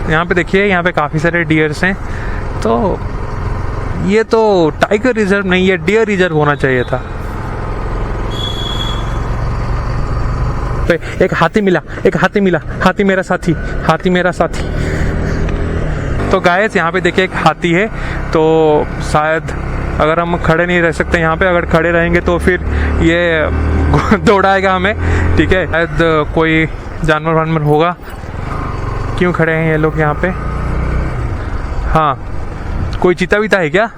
यहाँ पे देखिए, यहाँ पे काफ़ी सारे डियर्स हैं। तो ये तो टाइगर रिजर्व नहीं, ये डियर रिजर्व होना चाहिए था। तो एक हाथी मिला, हाथी मेरा साथी। तो गाइस यहाँ पे देखिए एक हाथी है। तो शायद अगर हम खड़े नहीं रह सकते यहाँ पे, अगर खड़े रहेंगे तो फिर ये दौड़ाएगा हमें, ठीक है। शायद कोई जानवर वानवर होगा। क्यों खड़े हैं ये लोग यहाँ पे? हाँ, कोई चीता वीता है क्या?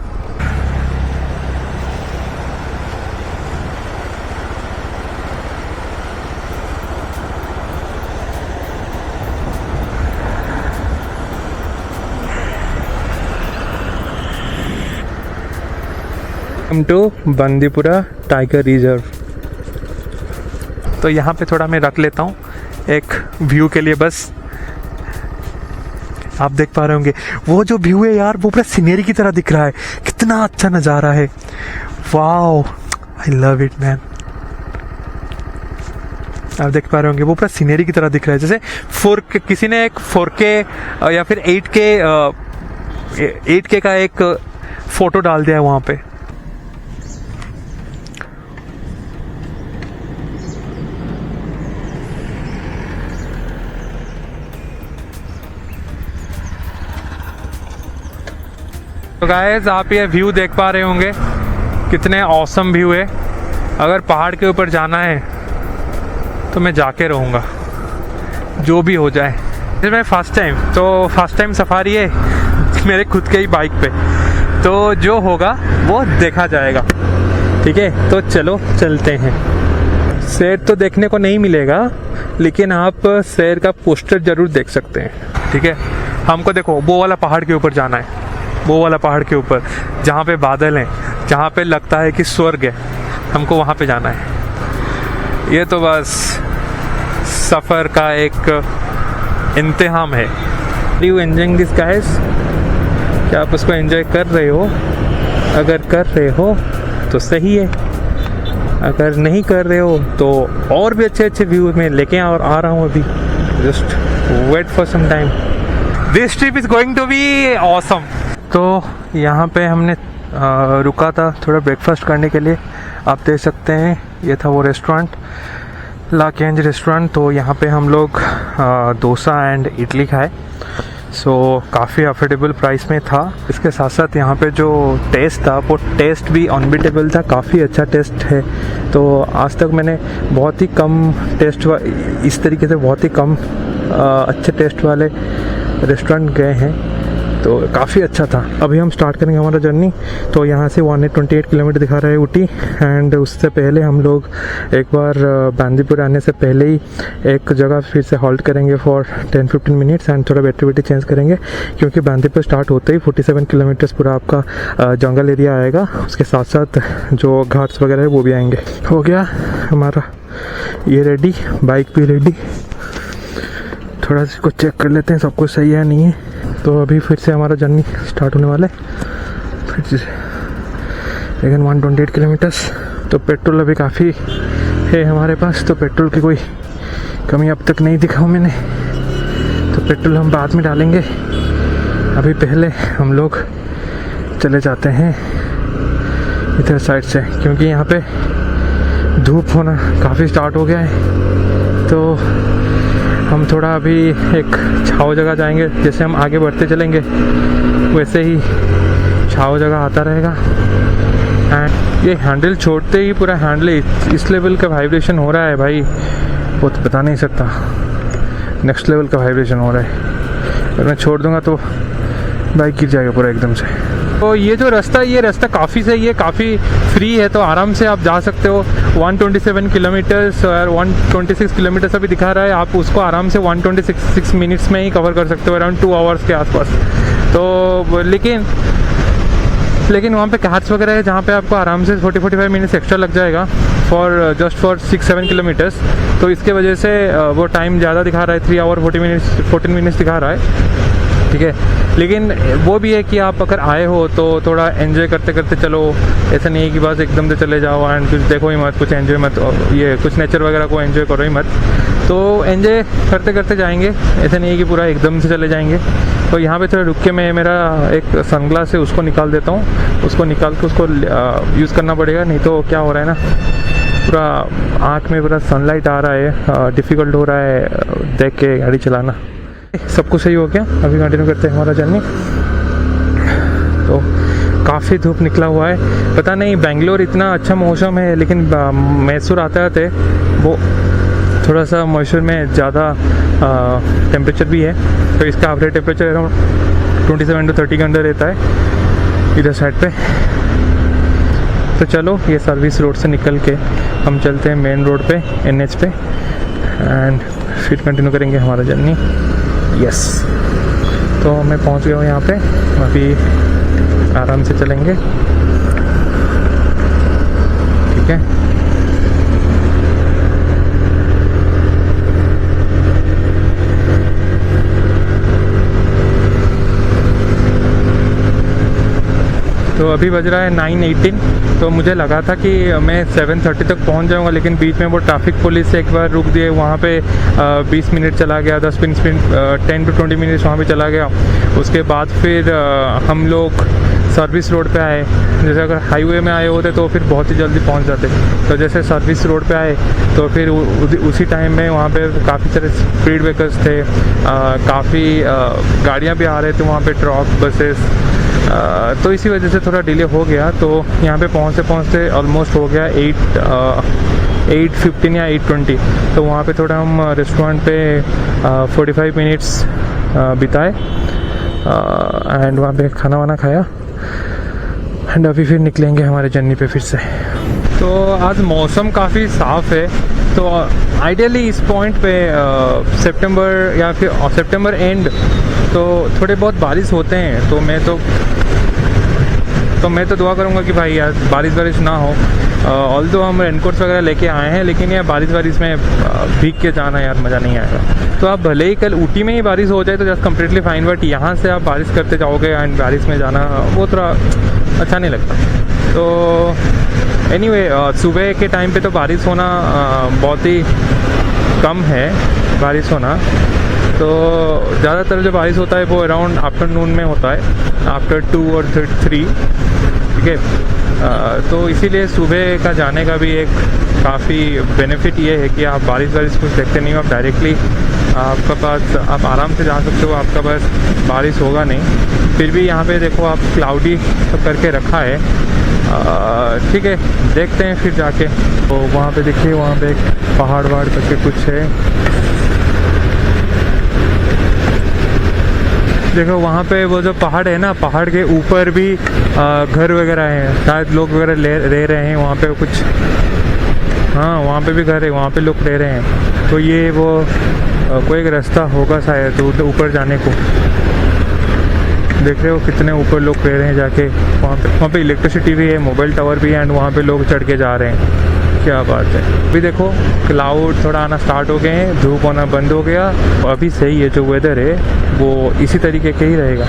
To Bandipura tiger reserve. तो यहाँ पे थोड़ा मैं रख लेता हूँ एक व्यू के लिए बस। आप देख पा रहे होंगे वो जो व्यू है यार, वो पूरा सीनरी की तरह दिख रहा है। कितना अच्छा नज़ारा है, wow, I love it man. आप देख पा रहे होंगे वो पूरा सीनरी की तरह दिख रहा है, जैसे किसी ने एक 4K या फिर 8K का एक फोटो डाल दिया है वहाँ पे। तो गाइस आप ये व्यू देख पा रहे होंगे, कितने ऑसम व्यू है। अगर पहाड़ के ऊपर जाना है तो मैं जाके रहूँगा, जो भी हो जाए। फिर मैं फर्स्ट टाइम सफारी है मेरे खुद के ही बाइक पे, तो जो होगा वो देखा जाएगा, ठीक है। तो चलो चलते हैं। शेर तो देखने को नहीं मिलेगा, लेकिन आप शेर का पोस्टर जरूर देख सकते हैं, ठीक है। हमको देखो वो वाला पहाड़ के ऊपर जाना है, वो वाला पहाड़ के ऊपर जहाँ पे बादल हैं, जहाँ पे लगता है कि स्वर्ग है, हमको वहाँ पे जाना है। ये तो बस सफ़र का एक इंतहाम है। You enjoying this guys? क्या आप उसको एंजॉय कर रहे हो? अगर कर रहे हो तो सही है, अगर नहीं कर रहे हो तो और भी अच्छे अच्छे व्यू में लेके आ रहा हूँ अभी। Just wait for some time, this trip is going to be awesome. तो यहाँ पे हमने रुका था थोड़ा ब्रेकफास्ट करने के लिए। आप देख सकते हैं ये था वो रेस्टोरेंट, ला केंज रेस्टोरेंट। तो यहाँ पे हम लोग डोसा एंड इडली खाए। सो काफ़ी अफोर्डेबल प्राइस में था। इसके साथ साथ यहाँ पे जो टेस्ट था वो टेस्ट भी अनबीटेबल था, काफ़ी अच्छा टेस्ट है। तो आज तक मैंने बहुत ही कम टेस्ट इस तरीके से बहुत ही कम अच्छे टेस्ट वाले रेस्टोरेंट गए हैं, तो काफ़ी अच्छा था। अभी हम स्टार्ट करेंगे हमारा जर्नी। तो यहाँ से 128 किलोमीटर दिखा रहा है ऊटी। एंड उससे पहले हम लोग एक बार बांदीपुर आने से पहले ही एक जगह फिर से हॉल्ट करेंगे फॉर 10-15 मिनट्स एंड थोड़ा बैटरी चेंज करेंगे, क्योंकि बांदीपुर स्टार्ट होते ही 47 किलोमीटर्स पूरा आपका जंगल एरिया आएगा। उसके साथ साथ जो घाट्स वगैरह है वो भी आएंगे। हो गया हमारा ये रेडी, बाइक भी रेडी। थोड़ा इसको चेक कर लेते हैं सब कुछ सही है नहीं है। तो अभी फिर से हमारा जर्नी स्टार्ट होने वाला है फिर से, लेकिन 128 किलोमीटर्स। तो पेट्रोल अभी काफ़ी है हमारे पास, तो पेट्रोल की कोई कमी अब तक नहीं दिखाऊँ मैंने। तो पेट्रोल हम बाद में डालेंगे, अभी पहले हम लोग चले जाते हैं इधर साइड से, क्योंकि यहाँ पे धूप होना काफ़ी स्टार्ट हो गया है। तो हम थोड़ा अभी एक छाव जगह जाएंगे, जैसे हम आगे बढ़ते चलेंगे वैसे ही छाव जगह आता रहेगा। एंड ये हैंडल छोड़ते ही पूरा हैंडल इस लेवल का वाइब्रेशन हो रहा है भाई, वो तो बता नहीं सकता। नेक्स्ट लेवल का वाइब्रेशन हो रहा है। अगर मैं छोड़ दूंगा तो बाइक गिर जाएगा पूरा एकदम से। तो ये जो रास्ता है, ये रास्ता काफ़ी सही है, काफ़ी फ्री है, तो आराम से आप जा सकते हो। 127 किलोमीटर्स और 126 किलोमीटर्स अभी दिखा रहा है, आप उसको आराम से 126 मिनट्स में ही कवर कर सकते हो, अराउंड 2 आवर्स के आसपास। तो लेकिन वहाँ पे घाट्स वगैरह है जहाँ पे आपको आराम से 40-45 मिनट्स एक्स्ट्रा लग जाएगा फॉर 6-7 किलोमीटर्स। तो इसके वजह से वो टाइम ज़्यादा दिखा रहा है, 3 आवर 14 मिनट्स दिखा रहा है। ठीक है। लेकिन वो भी है कि आप अगर आए हो तो थोड़ा एंजॉय करते करते चलो, ऐसा नहीं है कि बस एकदम से चले जाओ एंड कुछ देखो ही मत, कुछ एंजॉय मत, ये कुछ नेचर वगैरह को एंजॉय करो ही मत। तो एंजॉय करते करते जाएंगे, ऐसा नहीं है कि पूरा एकदम से चले जाएंगे। तो यहाँ पे थोड़ा रुक के मैं मेरा एक सनग्लास है उसको निकाल देता हूँ, उसको निकाल के उसको यूज़ करना पड़ेगा, नहीं तो क्या हो रहा है ना, पूरा आँख में पूरा सनलाइट आ रहा है, डिफ़िकल्ट हो रहा है देख के गाड़ी चलाना। सब कुछ सही हो गया, अभी कंटिन्यू करते हैं हमारा जर्नी। तो काफ़ी धूप निकला हुआ है, पता नहीं बेंगलोर इतना अच्छा मौसम है, लेकिन मैसूर आते आते वो थोड़ा सा मैसूर में ज़्यादा टेम्परेचर भी है, तो इसका एवरेज टेम्परेचर अराउंड 27 to 30 के अंदर रहता है इधर साइड पे। तो चलो ये सर्विस रोड से निकल के हम चलते हैं मेन रोड पे, NH पे, एंड फिर कंटिन्यू करेंगे हमारा जर्नी। यस, तो मैं पहुंच गया हूँ यहाँ पे, अभी आराम से चलेंगे, ठीक है। तो अभी बज रहा है 9:18, तो मुझे लगा था कि मैं 7:30 तक पहुंच जाऊंगा, लेकिन बीच में वो ट्रैफिक पुलिस से एक बार रुक दिए, वहाँ पे 20 मिनट चला गया, 10 मिनट 10 to 20 मिनट्स वहाँ पे चला गया। उसके बाद फिर हम लोग सर्विस रोड पे आए। जैसे अगर हाईवे में आए होते तो फिर बहुत ही जल्दी पहुँच जाते, तो जैसे सर्विस रोड पे आए तो फिर उसी टाइम में वहाँ पे काफ़ी सारे स्पीड ब्रेकर्स थे, काफ़ी गाड़ियाँ भी आ रहे थे वहाँ पे, ट्रक, बसेस, तो इसी वजह से थोड़ा डिले हो गया। तो यहाँ पे पहुँचते ऑलमोस्ट हो गया 8:15 या 8:20। तो वहाँ पे थोड़ा हम रेस्टोरेंट पे 45 मिनट्स बिताए एंड वहाँ पे खाना वाना खाया, एंड अभी फिर निकलेंगे हमारे जर्नी पे फिर से। तो आज मौसम काफ़ी साफ़ है, तो आइडियली इस पॉइंट पे सितंबर या फिर सितंबर एंड तो थोड़े बहुत बारिश होते हैं। तो मैं तो दुआ करूँगा कि भाई यार बारिश ना हो। ऑल्दो हम रेनकोट्स वगैरह लेके आए हैं, लेकिन यार बारिश में भीग के जाना यार मज़ा नहीं आएगा। तो आप भले ही कल ऊटी में ही बारिश हो जाए तो जस्ट कम्प्लीटली फाइन, बट यहाँ से आप बारिश करते जाओगे एंड बारिश में जाना वो थोड़ा अच्छा नहीं लगता। तो एनीवे, सुबह के टाइम पे तो बारिश होना बहुत ही कम है, बारिश होना। तो ज़्यादातर जो बारिश होता है वो अराउंड आफ्टरनून में होता है, आफ्टर 2 और 3, ठीक है। तो इसीलिए सुबह का जाने का भी एक काफ़ी बेनिफिट ये है कि आप बारिश कुछ देखते नहीं हो, आप डायरेक्टली आपका पास आप आराम से जा सकते हो, आपका पास बारिश होगा नहीं। फिर भी यहाँ पे देखो आप क्लाउडी करके रखा है, ठीक है। देखते हैं फिर जाके, तो वहाँ पे देखिए वहाँ पे एक पहाड़ करके कुछ है, देखो वहाँ पे वो जो पहाड़ है ना, पहाड़ के ऊपर भी घर वगैरह हैं, शायद लोग वगैरह रह रहे हैं वहाँ पे कुछ, हाँ वहाँ पे भी घर है, वहाँ पे लोग रह रहे हैं। तो ये वो कोई एक रास्ता होगा शायद तो ऊपर जाने को, देख रहे हो कितने ऊपर लोग रह रहे हैं जाके। वहाँ पे इलेक्ट्रिसिटी भी है, मोबाइल टावर भी है, एंड वहाँ पे लोग चढ़ के जा रहे हैं, क्या बात है। अभी देखो क्लाउड थोड़ा आना स्टार्ट हो गए हैं, धूप होना बंद हो गया। अभी सही है, जो वेदर है वो इसी तरीके के ही रहेगा।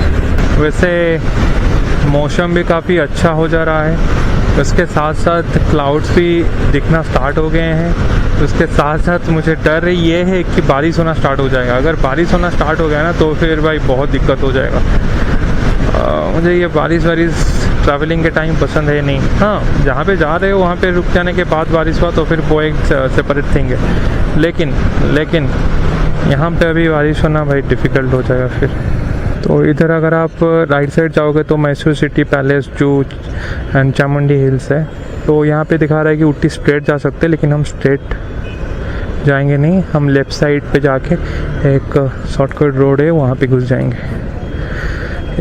वैसे मौसम भी काफ़ी अच्छा हो जा रहा है, उसके साथ साथ क्लाउड्स भी दिखना स्टार्ट हो गए हैं। उसके साथ साथ मुझे डर ये है कि बारिश होना स्टार्ट हो जाएगा। अगर बारिश होना स्टार्ट हो गया ना तो फिर भाई बहुत दिक्कत हो जाएगा। मुझे ये बारिश ट्रैवलिंग के टाइम पसंद है नहीं। हाँ, जहाँ पे जा रहे हो वहाँ पे रुक जाने के बाद बारिश हुआ तो फिर वो एक सेपरेट थिंग है, लेकिन यहाँ पे अभी बारिश होना भाई डिफ़िकल्ट हो जाएगा फिर। तो इधर अगर आप राइट साइड जाओगे तो मैसूर सिटी पैलेस, जू एंड चामुंडी हिल्स है। तो यहाँ पे दिखा रहा है कि ऊटी स्ट्रेट जा सकते हैं, लेकिन हम स्ट्रेट जाएंगे नहीं, हम लेफ़्ट साइड पे जाके एक शॉर्टकट रोड है वहाँ पे घुस जाएंगे।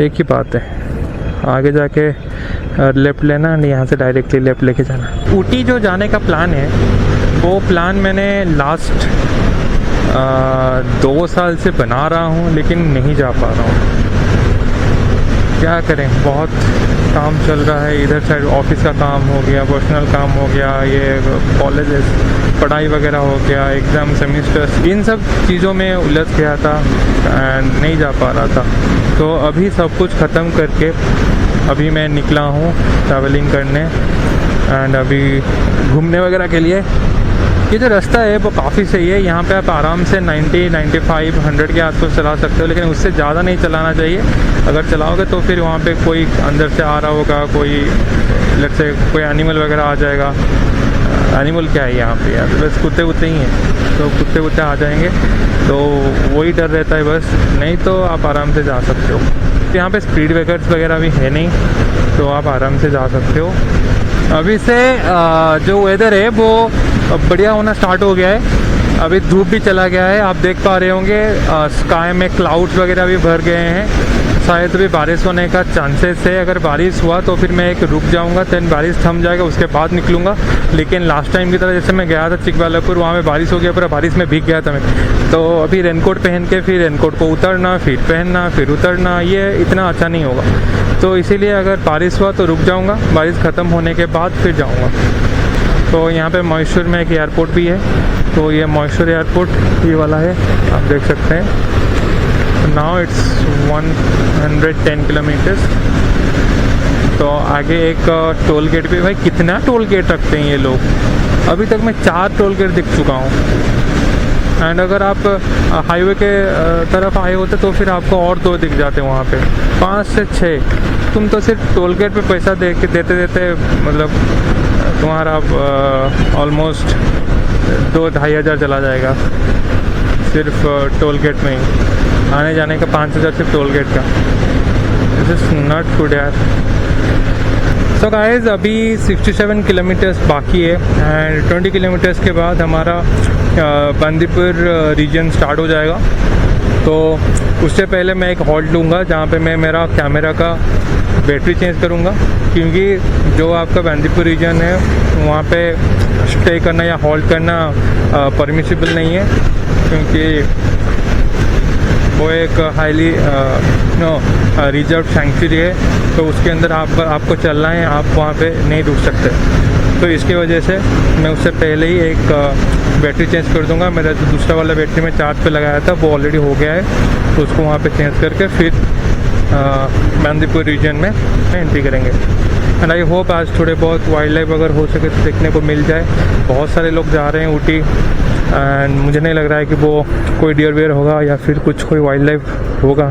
एक ही बात है, आगे जाके लेफ़्ट लेना एंड यहाँ से डायरेक्टली लेफ़्ट लेके जाना। ऊटी जो जाने का प्लान है वो प्लान मैंने लास्ट 2 साल से बना रहा हूँ, लेकिन नहीं जा पा रहा हूँ। क्या करें, बहुत काम चल रहा है इधर साइड। ऑफिस का काम हो गया, पर्सनल काम हो गया, ये कॉलेजेस पढ़ाई वगैरह हो गया, एग्ज़ाम सेमिस्टर्स, इन सब चीज़ों में उलझ गया था एंड नहीं जा पा रहा था। तो अभी सब कुछ ख़त्म करके अभी मैं निकला हूँ ट्रैवलिंग करने एंड अभी घूमने वगैरह के लिए। ये जो रास्ता है वो काफ़ी सही है, यहाँ पे आप आराम से 90, 95, 100 के आसपास चला सकते हो, लेकिन उससे ज़्यादा नहीं चलाना चाहिए। अगर चलाओगे तो फिर वहाँ पे कोई अंदर से आ रहा होगा, कोई लेट्स से कोई एनिमल वगैरह आ जाएगा। एनिमल क्या है यहाँ पे यार, बस कुत्ते वुत्ते ही हैं, तो कुत्ते वुत्ते आ जाएंगे, तो वही डर रहता है बस। नहीं तो आप आराम से जा सकते हो। यहाँ पे स्पीड ब्रेकर्स वगैरह भी है नहीं, तो आप आराम से जा सकते हो। अभी से जो वेदर है वो बढ़िया होना स्टार्ट हो गया है। अभी धूप भी चला गया है, आप देख पा रहे होंगे स्काई में क्लाउड्स वगैरह भी भर गए हैं। शायद भी बारिश होने का चांसेस है। अगर बारिश हुआ तो फिर मैं एक रुक जाऊंगा, देन बारिश थम जाएगा, उसके बाद निकलूंगा। लेकिन लास्ट टाइम की तरह जैसे मैं गया था चिकबालापुर, वहाँ में बारिश हो गया, पूरा बारिश में भीग गया था मैं। तो अभी रेनकोट पहन के फिर रेनकोट को उतरना, फिर पहनना, फिर उतरना, ये इतना अच्छा नहीं होगा। तो इसीलिए अगर बारिश हुआ तो रुक जाऊँगा, बारिश ख़त्म होने के बाद फिर जाऊँगा। तो यहाँ पे मैसूर में एक एयरपोर्ट भी है, तो ये मैसूर एयरपोर्ट ये वाला है, आप देख सकते हैं। Now it's 110 kilometres. तो आगे एक टोल गेट भी, भाई कितना टोल गेट रखते हैं ये लोग। अभी तक मैं 4 टोल गेट दिख चुका हूँ। एंड अगर आप हाईवे के तरफ आए होते तो फिर आपको और 2 दिख जाते हैं वहाँ पे, 5 से 6। तुम तो सिर्फ टोल गेट पे पैसा देते देते मतलब तुम्हारा ऑलमोस्ट 2-2.5 हज़ार चला जाएगा सिर्फ टोल गेट में ही। आने जाने का 5 हज़ार सिर्फ टोल गेट का। दिस इज़ नॉट गुड यार। सो गाइस अभी 67 किलोमीटर्स बाकी है एंड 20 किलोमीटर्स के बाद हमारा बंदीपुर रीजन स्टार्ट हो जाएगा। तो उससे पहले मैं एक हॉल्ट लूँगा जहाँ पे मैं मेरा कैमरा का बैटरी चेंज करूँगा, क्योंकि जो आपका बंदीपुर रीजन है वहाँ पे स्टे करना या हॉल्ट करना परमिसिबल नहीं है, क्योंकि वो एक हाईली रिजर्व सैंक्चुरी है। तो उसके अंदर आपको चलना है, आप वहाँ पे नहीं रुक सकते। तो इसकी वजह से मैं उससे पहले ही एक बैटरी चेंज कर दूंगा। मेरा जो दूसरा वाला बैटरी मैं चार्ज पे लगाया था वो ऑलरेडी हो गया है, तो उसको वहाँ पे चेंज करके फिर बंदीपुर रीजन में एंट्री करेंगे। एंड आई होप आज थोड़े बहुत वाइल्ड लाइफ अगर हो सके तो देखने को मिल जाए। बहुत सारे लोग जा रहे हैं ऊटी एंड मुझे नहीं लग रहा है कि वो कोई डियर वेयर होगा या फिर कुछ कोई वाइल्ड लाइफ होगा,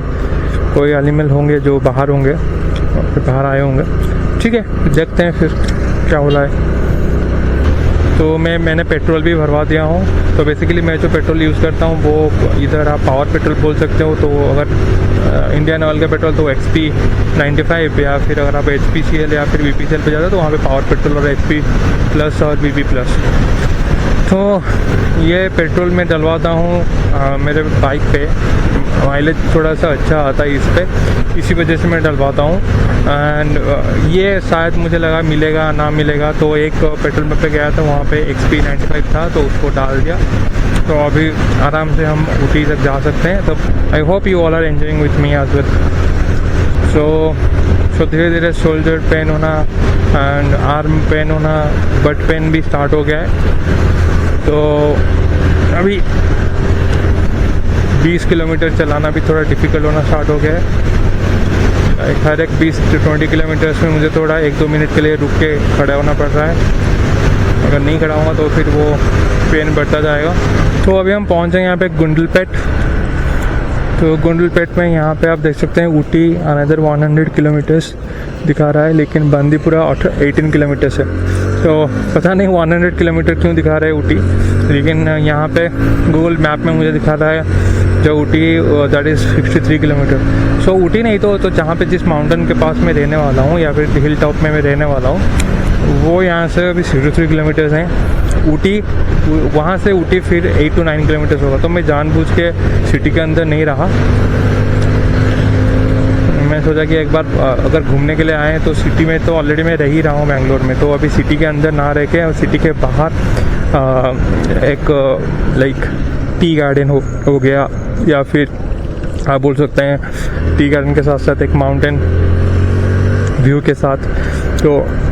कोई एनिमल होंगे जो बाहर होंगे, फिर बाहर आए होंगे। ठीक है, देखते हैं फिर क्या हो रहा है। तो मैंने पेट्रोल भी भरवा दिया हूँ। तो बेसिकली मैं जो पेट्रोल यूज़ करता हूँ वो इधर आप पावर पेट्रोल बोल सकते हो। तो अगर इंडियन ऑयल का पेट्रोल तो XP 95, या फिर अगर आप HPCL या फिर BPCL पे जाते हो तो वहाँ पे पावर पेट्रोल और HP प्लस और BB प्लस। तो ये पेट्रोल मैं डलवाता हूँ मेरे बाइक पे, माइलेज थोड़ा सा अच्छा आता है इस पे, इसी वजह से मैं डलवाता हूँ। एंड ये शायद मुझे लगा मिलेगा ना मिलेगा, तो एक पेट्रोल पंप पे गया था, वहाँ पे XP 95 था तो उसको डाल दिया। तो अभी आराम से हम ऊटी तक जा सकते हैं। तो I hope you all are enjoying with me as well. So धीरे धीरे शोल्डर पेन होना एंड आर्म पेन होना, बट पेन भी स्टार्ट हो गया है। तो अभी 20 किलोमीटर चलाना भी थोड़ा डिफ़िकल्ट होना स्टार्ट हो गया है। हर एक 20 से 20 किलोमीटर्स में मुझे थोड़ा 1-2 मिनट के लिए रुक के खड़ा होना पड़ रहा है। अगर नहीं खड़ा होगा तो फिर वो पेन बढ़ता जाएगा। तो अभी हम पहुँचे यहाँ पे गुंडलपेट। तो गुंडलपेट में यहाँ पे आप देख सकते हैं ऊटी अनदर 100 किलोमीटर्स दिखा रहा है, लेकिन बंदीपुरा 18 किलोमीटर्स है। तो पता नहीं 100 किलोमीटर क्यों दिखा रहा है ऊटी, लेकिन यहाँ पे गूगल मैप में मुझे दिखा रहा है जो ऊटी दैट इज़ 63 किलोमीटर। सो ऊटी नहीं तो जहाँ पे जिस माउंटेन के पास मैं रहने वाला हूँ या फिर हिल टॉप में मैं रहने वाला हूँ वो यहाँ से अभी 63 किलोमीटर्स हैं। ऊटी वहाँ से ऊटी फिर 8 to 9 किलोमीटर्स होगा। तो मैं जानबूझ के सिटी के अंदर नहीं रहा। मैं सोचा कि एक बार अगर घूमने के लिए आए तो सिटी में तो ऑलरेडी मैं रह ही रहा हूँ बेंगलोर में, तो अभी सिटी के अंदर ना रह के और सिटी के बाहर एक लाइक टी गार्डन हो गया या फिर आप बोल सकते हैं टी गार्डन के साथ साथ एक माउंटेन व्यू के साथ, तो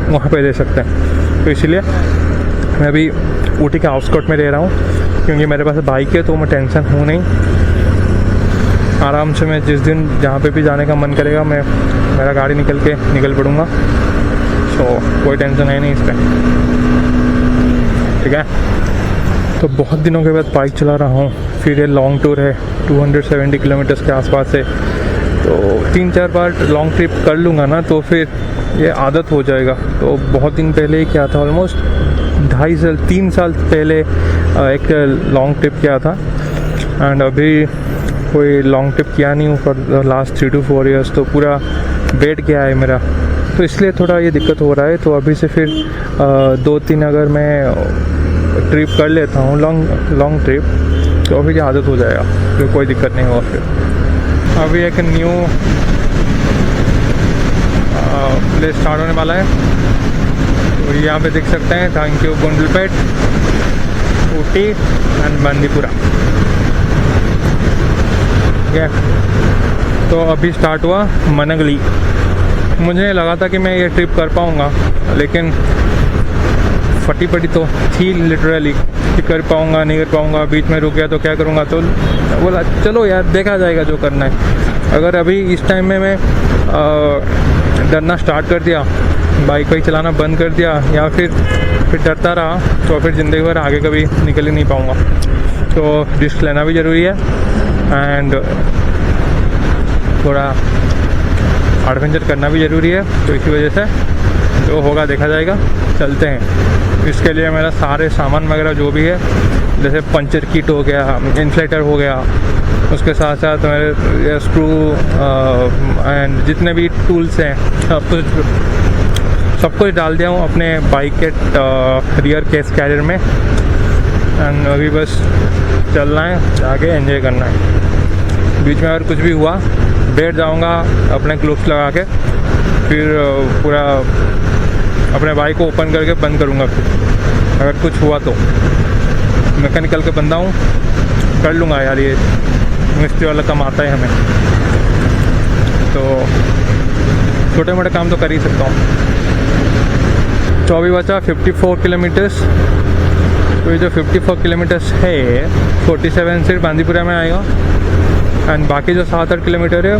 वहाँ पे ले सकते हैं। तो इसलिए मैं अभी ऊटी के आउटस्कर्ट में रह रहा हूँ, क्योंकि मेरे पास बाइक है तो मैं टेंशन हूँ नहीं। आराम से मैं जिस दिन जहाँ पे भी जाने का मन करेगा मैं मेरा गाड़ी निकल पड़ूँगा। सो कोई टेंशन है नहीं इस पर, ठीक है। तो बहुत दिनों के बाद बाइक चला रहा हूँ, फिर ये लॉन्ग टूर है 270 किलोमीटर्स के आसपास है। तो 3-4 बार लॉन्ग ट्रिप कर लूँगा ना तो फिर ये आदत हो जाएगा। तो बहुत दिन पहले ही क्या था, ऑलमोस्ट 3 साल पहले एक लॉन्ग ट्रिप किया था, एंड अभी कोई लॉन्ग ट्रिप किया नहीं हूँ फॉर लास्ट 3 to 4 years। तो पूरा वेट गया है मेरा, तो इसलिए थोड़ा ये दिक्कत हो रहा है। तो अभी से फिर 2-3 अगर मैं ट्रिप कर लेता हूँ लॉन्ग ट्रिप, तो फिर आदत हो जाएगा, तो कोई दिक्कत नहीं होगा फिर। अभी एक न्यू प्लेस स्टार्ट होने वाला है, तो यहाँ पे देख सकते हैं thank you Gundlupet, Ooty and Bandipura, ठीक है। तो अभी स्टार्ट हुआ मनगली। मुझे लगा था कि मैं ये ट्रिप कर पाऊँगा, लेकिन फटी पटी तो थी लिटरली कि कर पाऊँगा नहीं कर पाऊँगा। बीच में रुक गया तो क्या करूँगा, तो बोला चलो यार देखा जाएगा जो करना है। अगर अभी इस टाइम में मैं डरना स्टार्ट कर दिया, बाइक चलाना बंद कर दिया, या फिर डरता रहा, तो फिर ज़िंदगी भर आगे कभी निकल ही नहीं पाऊँगा। तो रिस्क लेना भी ज़रूरी है, एंड थोड़ा एडवेंचर करना भी ज़रूरी है। तो इसी वजह से जो होगा देखा जाएगा, चलते हैं। इसके लिए मेरा सारे सामान वगैरह जो भी है, जैसे पंचर किट हो गया, इन्फ्लेटर हो गया, उसके साथ साथ मेरे स्क्रू एंड जितने भी टूल्स हैं सब कुछ डाल दिया हूँ अपने बाइक के रियर केस कैरियर में। एंड अभी बस चलना है, आगे एंजॉय करना है। बीच में अगर कुछ भी हुआ बैठ जाऊँगा अपने ग्लोव्स लगा के, फिर पूरा अपने बाइक को ओपन करके बंद करूँगा। फिर अगर कुछ हुआ तो मैकेनिकल का बंदा हूँ, कर लूँगा यार, ये मिस्त्री वाला काम आता है हमें, तो छोटे मोटे काम तो कर ही सकता हूँ। तो अभी बचा 54 किलोमीटर्स। तो ये जो 54 किलोमीटर्स है 47 सिर्फ बांदीपुरा में आएगा, एंड बाकी जो 7-8 किलोमीटर है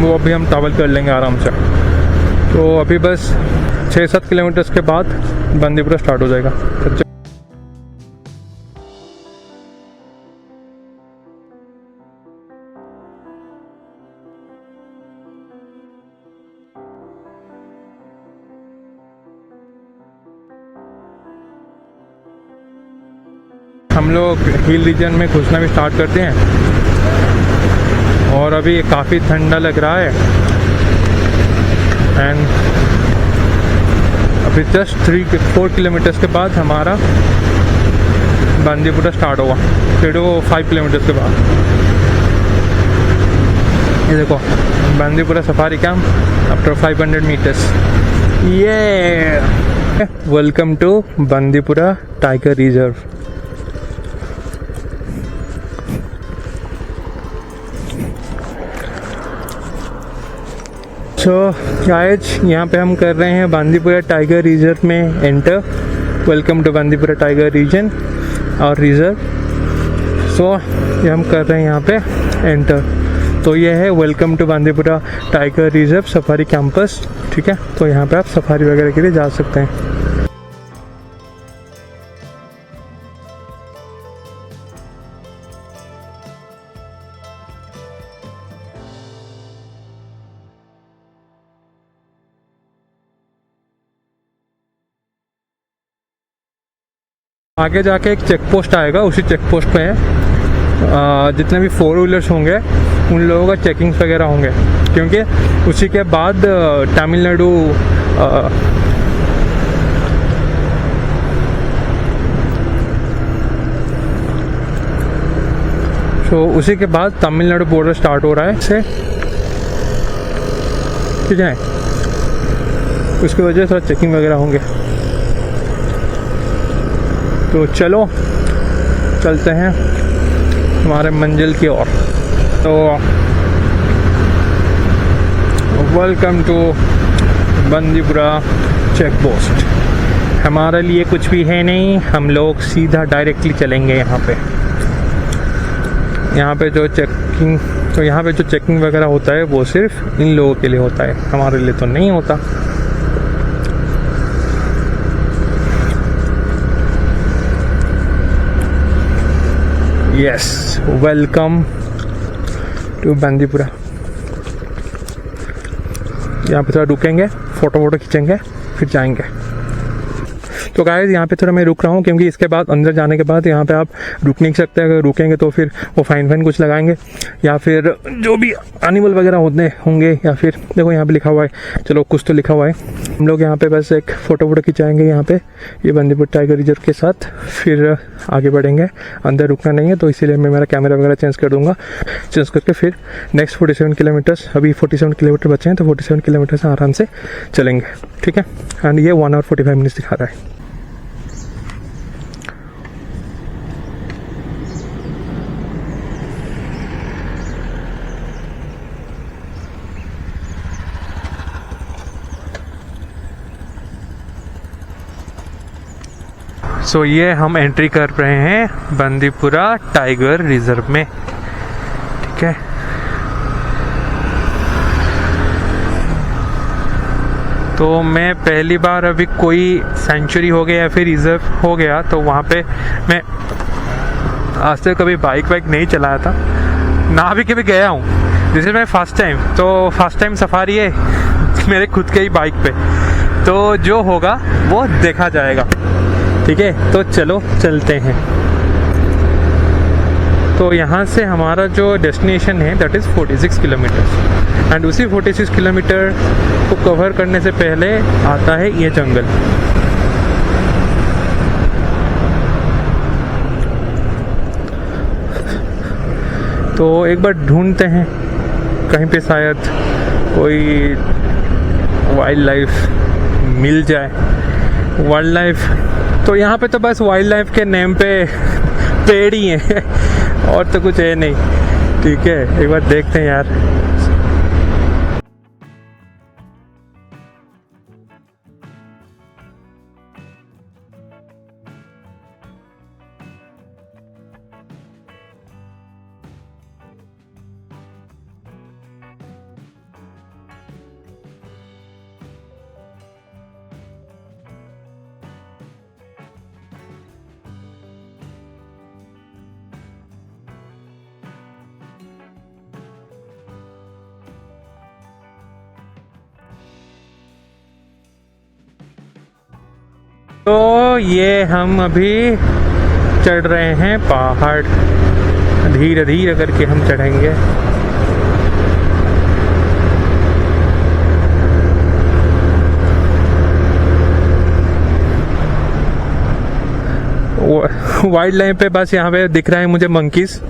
वो अभी हम ट्रैवल कर लेंगे आराम से। तो अभी बस 6-7 किलोमीटर्स के बाद बांदीपुरा स्टार्ट हो जाएगा। हम लोग हिल रीजन में घुसना भी स्टार्ट करते हैं, और अभी काफ़ी ठंडा लग रहा है। एंड अभी जस्ट 3-4 किलोमीटर्स के बाद हमारा बांदीपुरा स्टार्ट होगा, फिर वो 5 किलोमीटर्स के बाद। ये देखो Bandipura safari camp after 500 meters. ये welcome to Bandipura tiger reserve. So guys, यहाँ पे हम कर रहे हैं बांदीपुरा टाइगर रिजर्व में enter. Welcome to Bandipura tiger region और रिजर्व। सो ये हम कर रहे हैं यहाँ पे एंटर। तो ये है welcome to Bandipura tiger reserve safari campus, ठीक है। तो यहाँ पे आप सफारी वगैरह के लिए जा सकते हैं। आगे जाके एक चेक पोस्ट आएगा, उसी चेक पोस्ट पे जितने भी 4 व्हीलर्स होंगे उन लोगों का चेकिंग्स वगैरह होंगे, क्योंकि उसी के बाद तमिलनाडु उसी के बाद तमिलनाडु बॉर्डर स्टार्ट हो रहा है से, ठीक है। उसकी वजह से थोड़ा चेकिंग वगैरह होंगे। तो चलो चलते हैं हमारे मंजिल की ओर। तो welcome to Bandipura check post. हमारे लिए कुछ भी है नहीं, हम लोग सीधा डायरेक्टली चलेंगे यहाँ पे। यहाँ पे जो चेकिंग वगैरह होता है वो सिर्फ इन लोगों के लिए होता है, हमारे लिए तो नहीं होता। Yes, welcome to Bandipura. यहाँ पे थोड़ा रुकेंगे, फोटो खींचेंगे, फिर जाएंगे। तो गाइस यहाँ पे थोड़ा मैं रुक रहा हूँ क्योंकि इसके बाद अंदर जाने के बाद यहाँ पे आप रुक नहीं सकते। अगर रुकेंगे तो फिर वो फाइन कुछ लगाएंगे, या फिर जो भी एनिमल वगैरह होंगे, या फिर देखो यहाँ पे लिखा हुआ है, चलो कुछ तो लिखा हुआ है। हम लोग यहाँ पे बस एक फ़ोटो खिंचाएंगे यहाँ पे ये बंदीपुर टाइगर रिजर्व के साथ, फिर आगे बढ़ेंगे। अंदर रुकना नहीं है, तो इसीलिए मैं मेरा कैमरा वगैरह चेंज कर दूँगा। चेंज करके फिर नेक्स्ट 47 किलोमीटर्स, अभी 47 किलोमीटर बचे हैं, तो 47 किलोमीटर से आराम से चलेंगे, ठीक है। एंड ये 1 hour 45 minutes दिखा रहा है। सो ये हम एंट्री कर रहे हैं बंदीपुरा टाइगर रिजर्व में, ठीक है। तो मैं पहली बार अभी कोई सेंचुरी हो गया या फिर रिजर्व हो गया, तो वहाँ पे मैं आज तक कभी बाइक नहीं चलाया था, ना भी कभी गया हूँ। This is my first time, तो फर्स्ट टाइम सफारी है मेरे खुद के ही बाइक पे, तो जो होगा वो देखा जाएगा, ठीक है। तो चलो चलते हैं। तो यहाँ से हमारा जो डेस्टिनेशन है दैट इज़ 46 किलोमीटर, एंड उसी 46 किलोमीटर को कवर करने से पहले आता है ये जंगल। तो एक बार ढूंढते हैं कहीं पे शायद कोई वाइल्ड लाइफ मिल जाए। वाइल्ड लाइफ तो यहाँ पे तो बस वाइल्ड लाइफ के नेम पे पेड़ ही हैं और तो कुछ है नहीं, ठीक है। एक बार देखते हैं यार। तो ये हम अभी चढ़ रहे हैं पहाड़, धीरे धीरे करके हम चढ़ेंगे। वाइल्ड लाइफ पे बस यहाँ पे दिख रहा है मुझे मंकीज,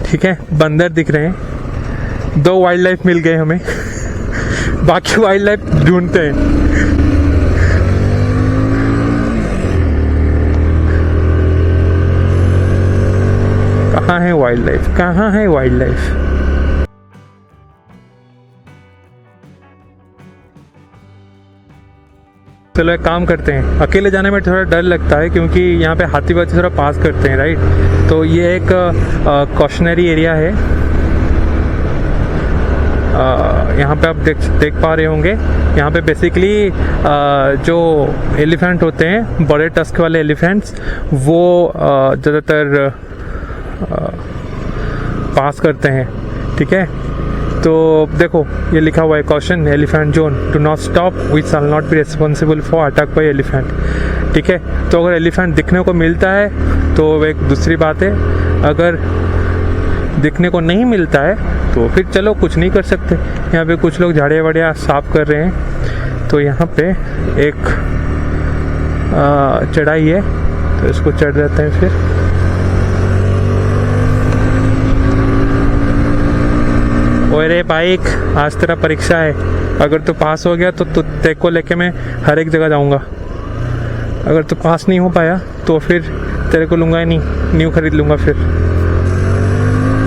ठीक है, बंदर दिख रहे हैं। 2 वाइल्ड लाइफ मिल गए हमें बाकी वाइल्ड लाइफ ढूंढते हैं। कहाँ है वाइल्ड लाइफ, कहाँ है वाइल्ड लाइफ? चलो एक काम करते हैं, अकेले जाने में थोड़ा डर लगता है क्योंकि यहाँ पे हाथी थोड़ा पास करते हैं, राइट। तो ये एक कॉशनरी एरिया है। यहाँ पे आप देख पा रहे होंगे, यहाँ पे बेसिकली जो एलिफेंट होते हैं, बड़े टस्क वाले एलिफेंट्स, वो ज़्यादातर पास करते हैं, ठीक है। तो देखो ये लिखा हुआ है, caution elephant zone, do not stop, we shall not be responsible for attack by elephant, ठीक है। तो अगर एलिफेंट दिखने को मिलता है तो एक दूसरी बात है, अगर दिखने को नहीं मिलता है तो फिर चलो कुछ नहीं कर सकते। यहाँ पे कुछ लोग झाड़ियाँ वाड़ियाँ साफ कर रहे हैं। तो यहाँ पे एक चढ़ाई है, तो इसको चढ़ जाते हैं फिर। ओरे बाइक, आज तेरा परीक्षा है, अगर तू पास हो गया तो तेरे को लेके मैं हर एक जगह जाऊंगा। अगर तू पास नहीं हो पाया तो फिर तेरे को लूँगा ही नहीं, न्यू खरीद लूँगा फिर।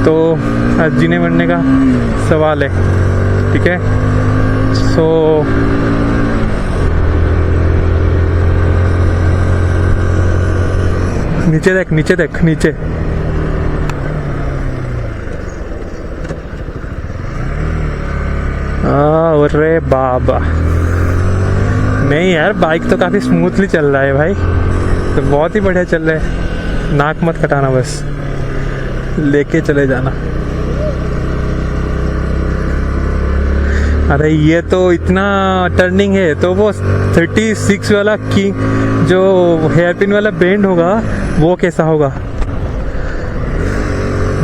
तो आज जीने मरने का सवाल है, ठीक है। सो नीचे देख, नीचे देख, नीचे। अरे बाबा, नहीं यार, बाइक तो काफ़ी स्मूथली चल रहा है भाई, तो बहुत ही बढ़िया चल रहा है। नाक मत कटाना, बस लेके चले जाना। अरे ये तो इतना टर्निंग है, तो वो 36 वाला की जो हेयरपिन वाला बेंड होगा वो कैसा होगा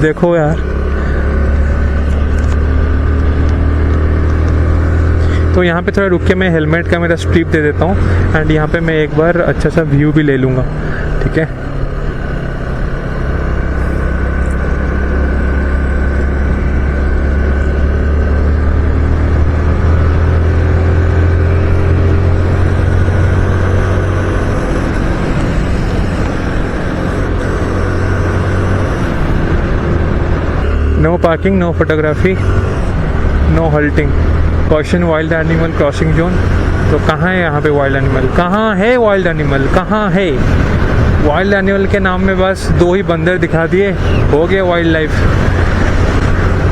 देखो यार। तो यहाँ पे थोड़ा रुक के मैं हेलमेट का मेरा स्ट्रिप दे देता हूँ एंड यहाँ पे मैं एक बार अच्छा सा व्यू भी ले लूँगा, ठीक है। No parking, no photography, no halting, caution wild animal crossing zone. तो कहाँ है यहाँ पे वाइल्ड एनिमल? कहाँ है वाइल्ड एनिमल? कहाँ है वाइल्ड एनिमल? के नाम में बस 2 ही बंदर दिखा दिए, हो गया वाइल्ड लाइफ।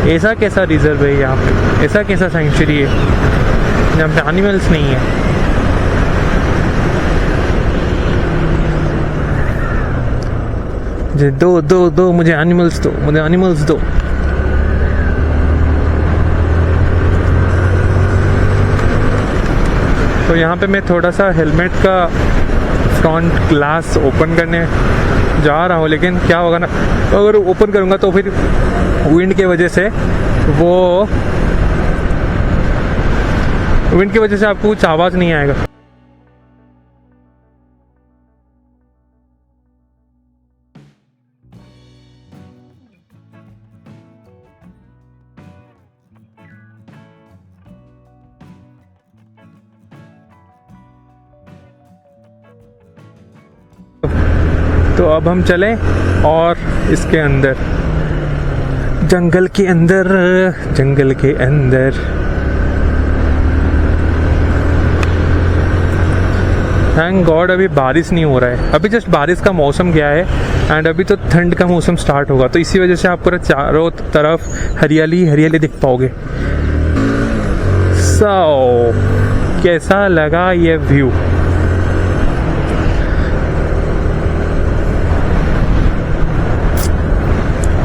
ऐसा कैसा रिजर्व है यहाँ पे? ऐसा कैसा सेंचुरी है जहाँ पे एनिमल्स नहीं है? दो दो दो, मुझे एनिमल्स दो, मुझे एनिमल्स दो। तो यहाँ पे मैं थोड़ा सा हेलमेट का फ्रंट ग्लास ओपन करने जा रहा हूँ, लेकिन क्या होगा ना, अगर ओपन करूँगा तो फिर विंड की वजह से आपको कुछ आवाज़ नहीं आएगा। तो अब हम चलें और इसके अंदर, जंगल के अंदर, जंगल के अंदर। थैंक गॉड अभी बारिश नहीं हो रहा है, अभी जस्ट बारिश का मौसम गया है एंड अभी तो ठंड का मौसम स्टार्ट होगा, तो इसी वजह से आप पूरा चारों तरफ हरियाली हरियाली दिख पाओगे। कैसा लगा ये view?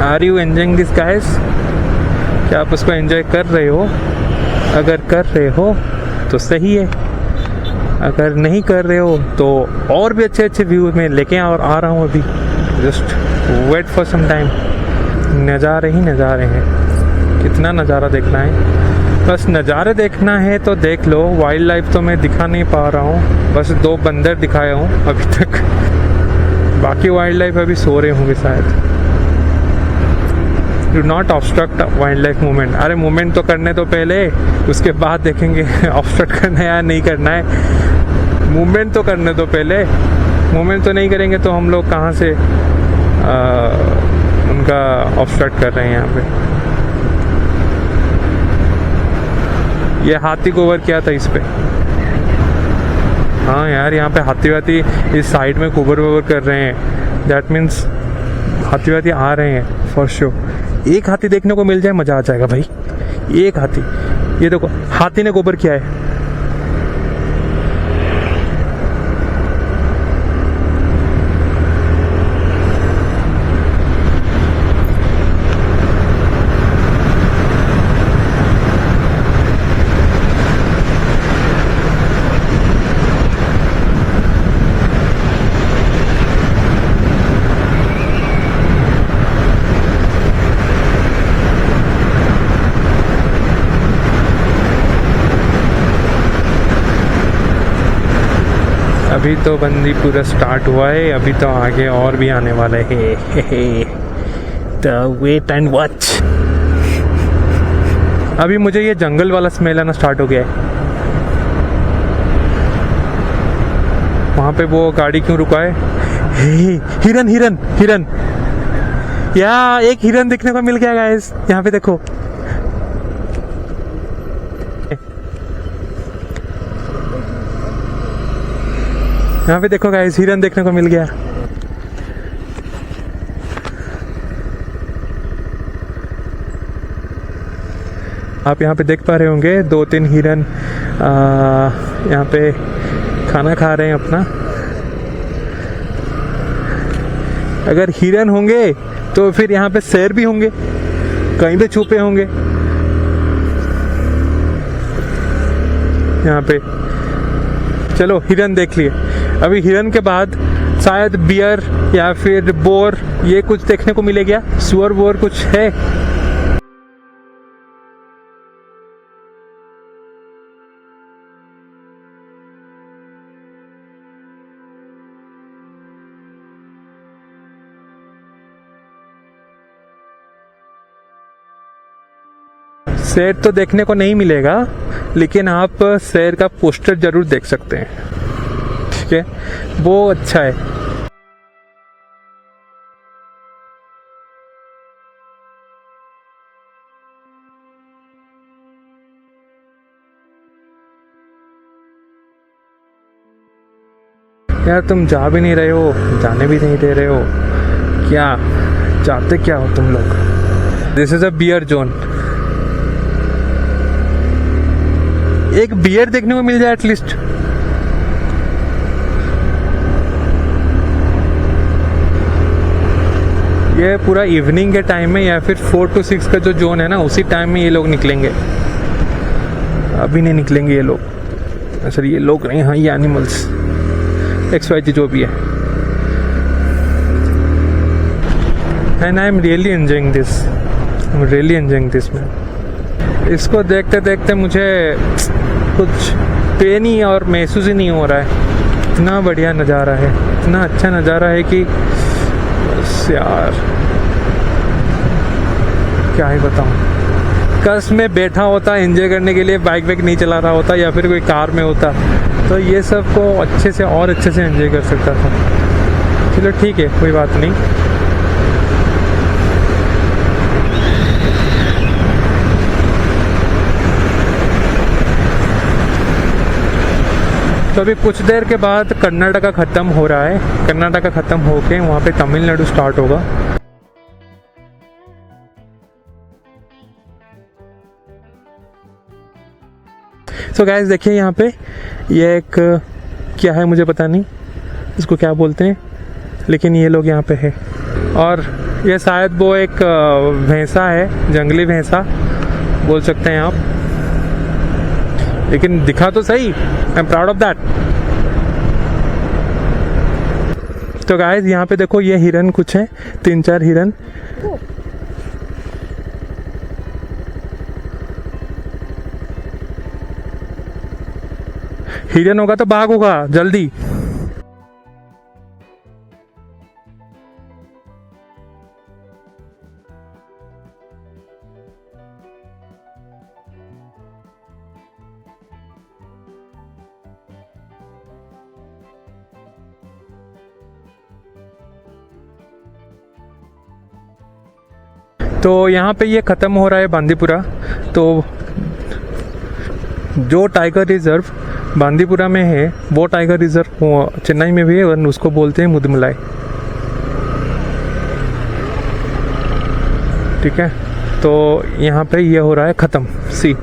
Are you enjoying this guys? क्या आप उसको एंजॉय कर रहे हो? अगर कर रहे हो तो सही है, अगर नहीं कर रहे हो तो और भी अच्छे अच्छे व्यू में लेके आ रहा हूँ अभी। Just wait for some time. नज़ारे ही नज़ारे हैं, कितना नज़ारा देखना है? बस नज़ारे देखना है तो देख लो, वाइल्ड लाइफ तो मैं दिखा नहीं पा रहा हूँ, बस 2 बंदर दिखाया हूँ अभी तक। बाकी वाइल्ड लाइफ अभी सो रहे होंगे शायद। Do not obstruct wild life movement. अरे मूवमेंट तो करने तो पहले, उसके बाद देखेंगे ऑब्स्ट्रक्ट करना है या नहीं करना है। मूवमेंट तो करने तो पहले, मूवमेंट तो नहीं करेंगे तो हम लोग कहाँ से उनका ऑब्स्ट्रक्ट कर रहे हैं यहाँ पे। ये हाथी को ओवर किया था इस पे। हाँ यार, यहाँ पे हाथी वाथी इस साइड में कुबर वोवर कर रहे हैं, दैट मीन्स हाथी वाथी आ रहे हैं फॉर श्योर। एक हाथी देखने को मिल जाए मजा आ जाएगा भाई, एक हाथी। ये देखो, हाथी ने गोबर किया है। अभी तो बंदीपुरा स्टार्ट हुआ है, अभी तो आगे और भी आने वाला है। तो वेट एंड वॉच। अभी मुझे ये जंगल वाला स्मेल आना स्टार्ट हो गया है। वहाँ पे वो गाड़ी क्यों रुका है? हिरन हिरन हिरन, या एक हिरन देखने को मिल गया गाइस। यहाँ पे देखो, यहाँ पे देखो गाइस, हिरन देखने को मिल गया। आप यहाँ पे देख पा रहे होंगे 2-3 हिरन यहाँ पे खाना खा रहे हैं अपना। अगर हिरन होंगे तो फिर यहाँ पे शेर भी होंगे, कहीं पे छुपे होंगे यहाँ पे। चलो हिरन देख लिए। अभी हिरन के बाद शायद बियर या फिर बोर, ये कुछ देखने को मिलेगा। सुअर वोर कुछ है। शेर तो देखने को नहीं मिलेगा, लेकिन आप शेर का पोस्टर जरूर देख सकते हैं। ठीक है, वो अच्छा है। यार तुम जा भी नहीं रहे हो, जाने भी नहीं दे रहे हो, क्या चाहते क्या हो तुम लोग? This is a bear zone. एक बियर देखने को मिल जाए एटलीस्ट। ये पूरा इवनिंग के टाइम में या फिर 4 to 6 का जो जोन है ना, उसी टाइम में ये लोग निकलेंगे। अभी नहीं निकलेंगे ये लोग। सर ये लोग नहीं, हाँ ये एनिमल्स XYZ जो भी है। And I am really enjoying this, I am really enjoying this man. इसको देखते देखते मुझे कुछ पेन ही और महसूस ही नहीं हो रहा है। इतना बढ़िया नज़ारा है, इतना अच्छा नज़ारा है कि बस यार क्या ही बताऊँ। कस में बैठा होता एंजॉय करने के लिए, बाइक वाइक नहीं चला रहा होता या फिर कोई कार में होता, तो ये सब को अच्छे से और अच्छे से एंजॉय कर सकता था। चलो ठीक है, कोई बात नहीं। तो अभी कुछ देर के बाद कर्नाटका ख़त्म हो रहा है। कर्नाटका ख़त्म होके वहाँ पे तमिलनाडु स्टार्ट होगा। सो गाइस देखिए यहाँ पे ये एक क्या है मुझे पता नहीं इसको क्या बोलते हैं, लेकिन ये लोग यहाँ पे है। और ये शायद वो एक भैंसा है, जंगली भैंसा बोल सकते हैं आप, लेकिन दिखा तो सही। I am proud of that. तो गाइस यहाँ पे देखो ये हिरन कुछ है, 3-4 हिरन। हिरन होगा तो बाघ होगा जल्दी। तो यहाँ पे ये ख़त्म हो रहा है बांदीपुरा। तो जो टाइगर रिजर्व बांदीपुरा में है वो टाइगर रिजर्व चेन्नई में भी है, और उसको बोलते हैं मुदुमलाई। ठीक है, तो यहाँ पे ये हो रहा है ख़त्म। सी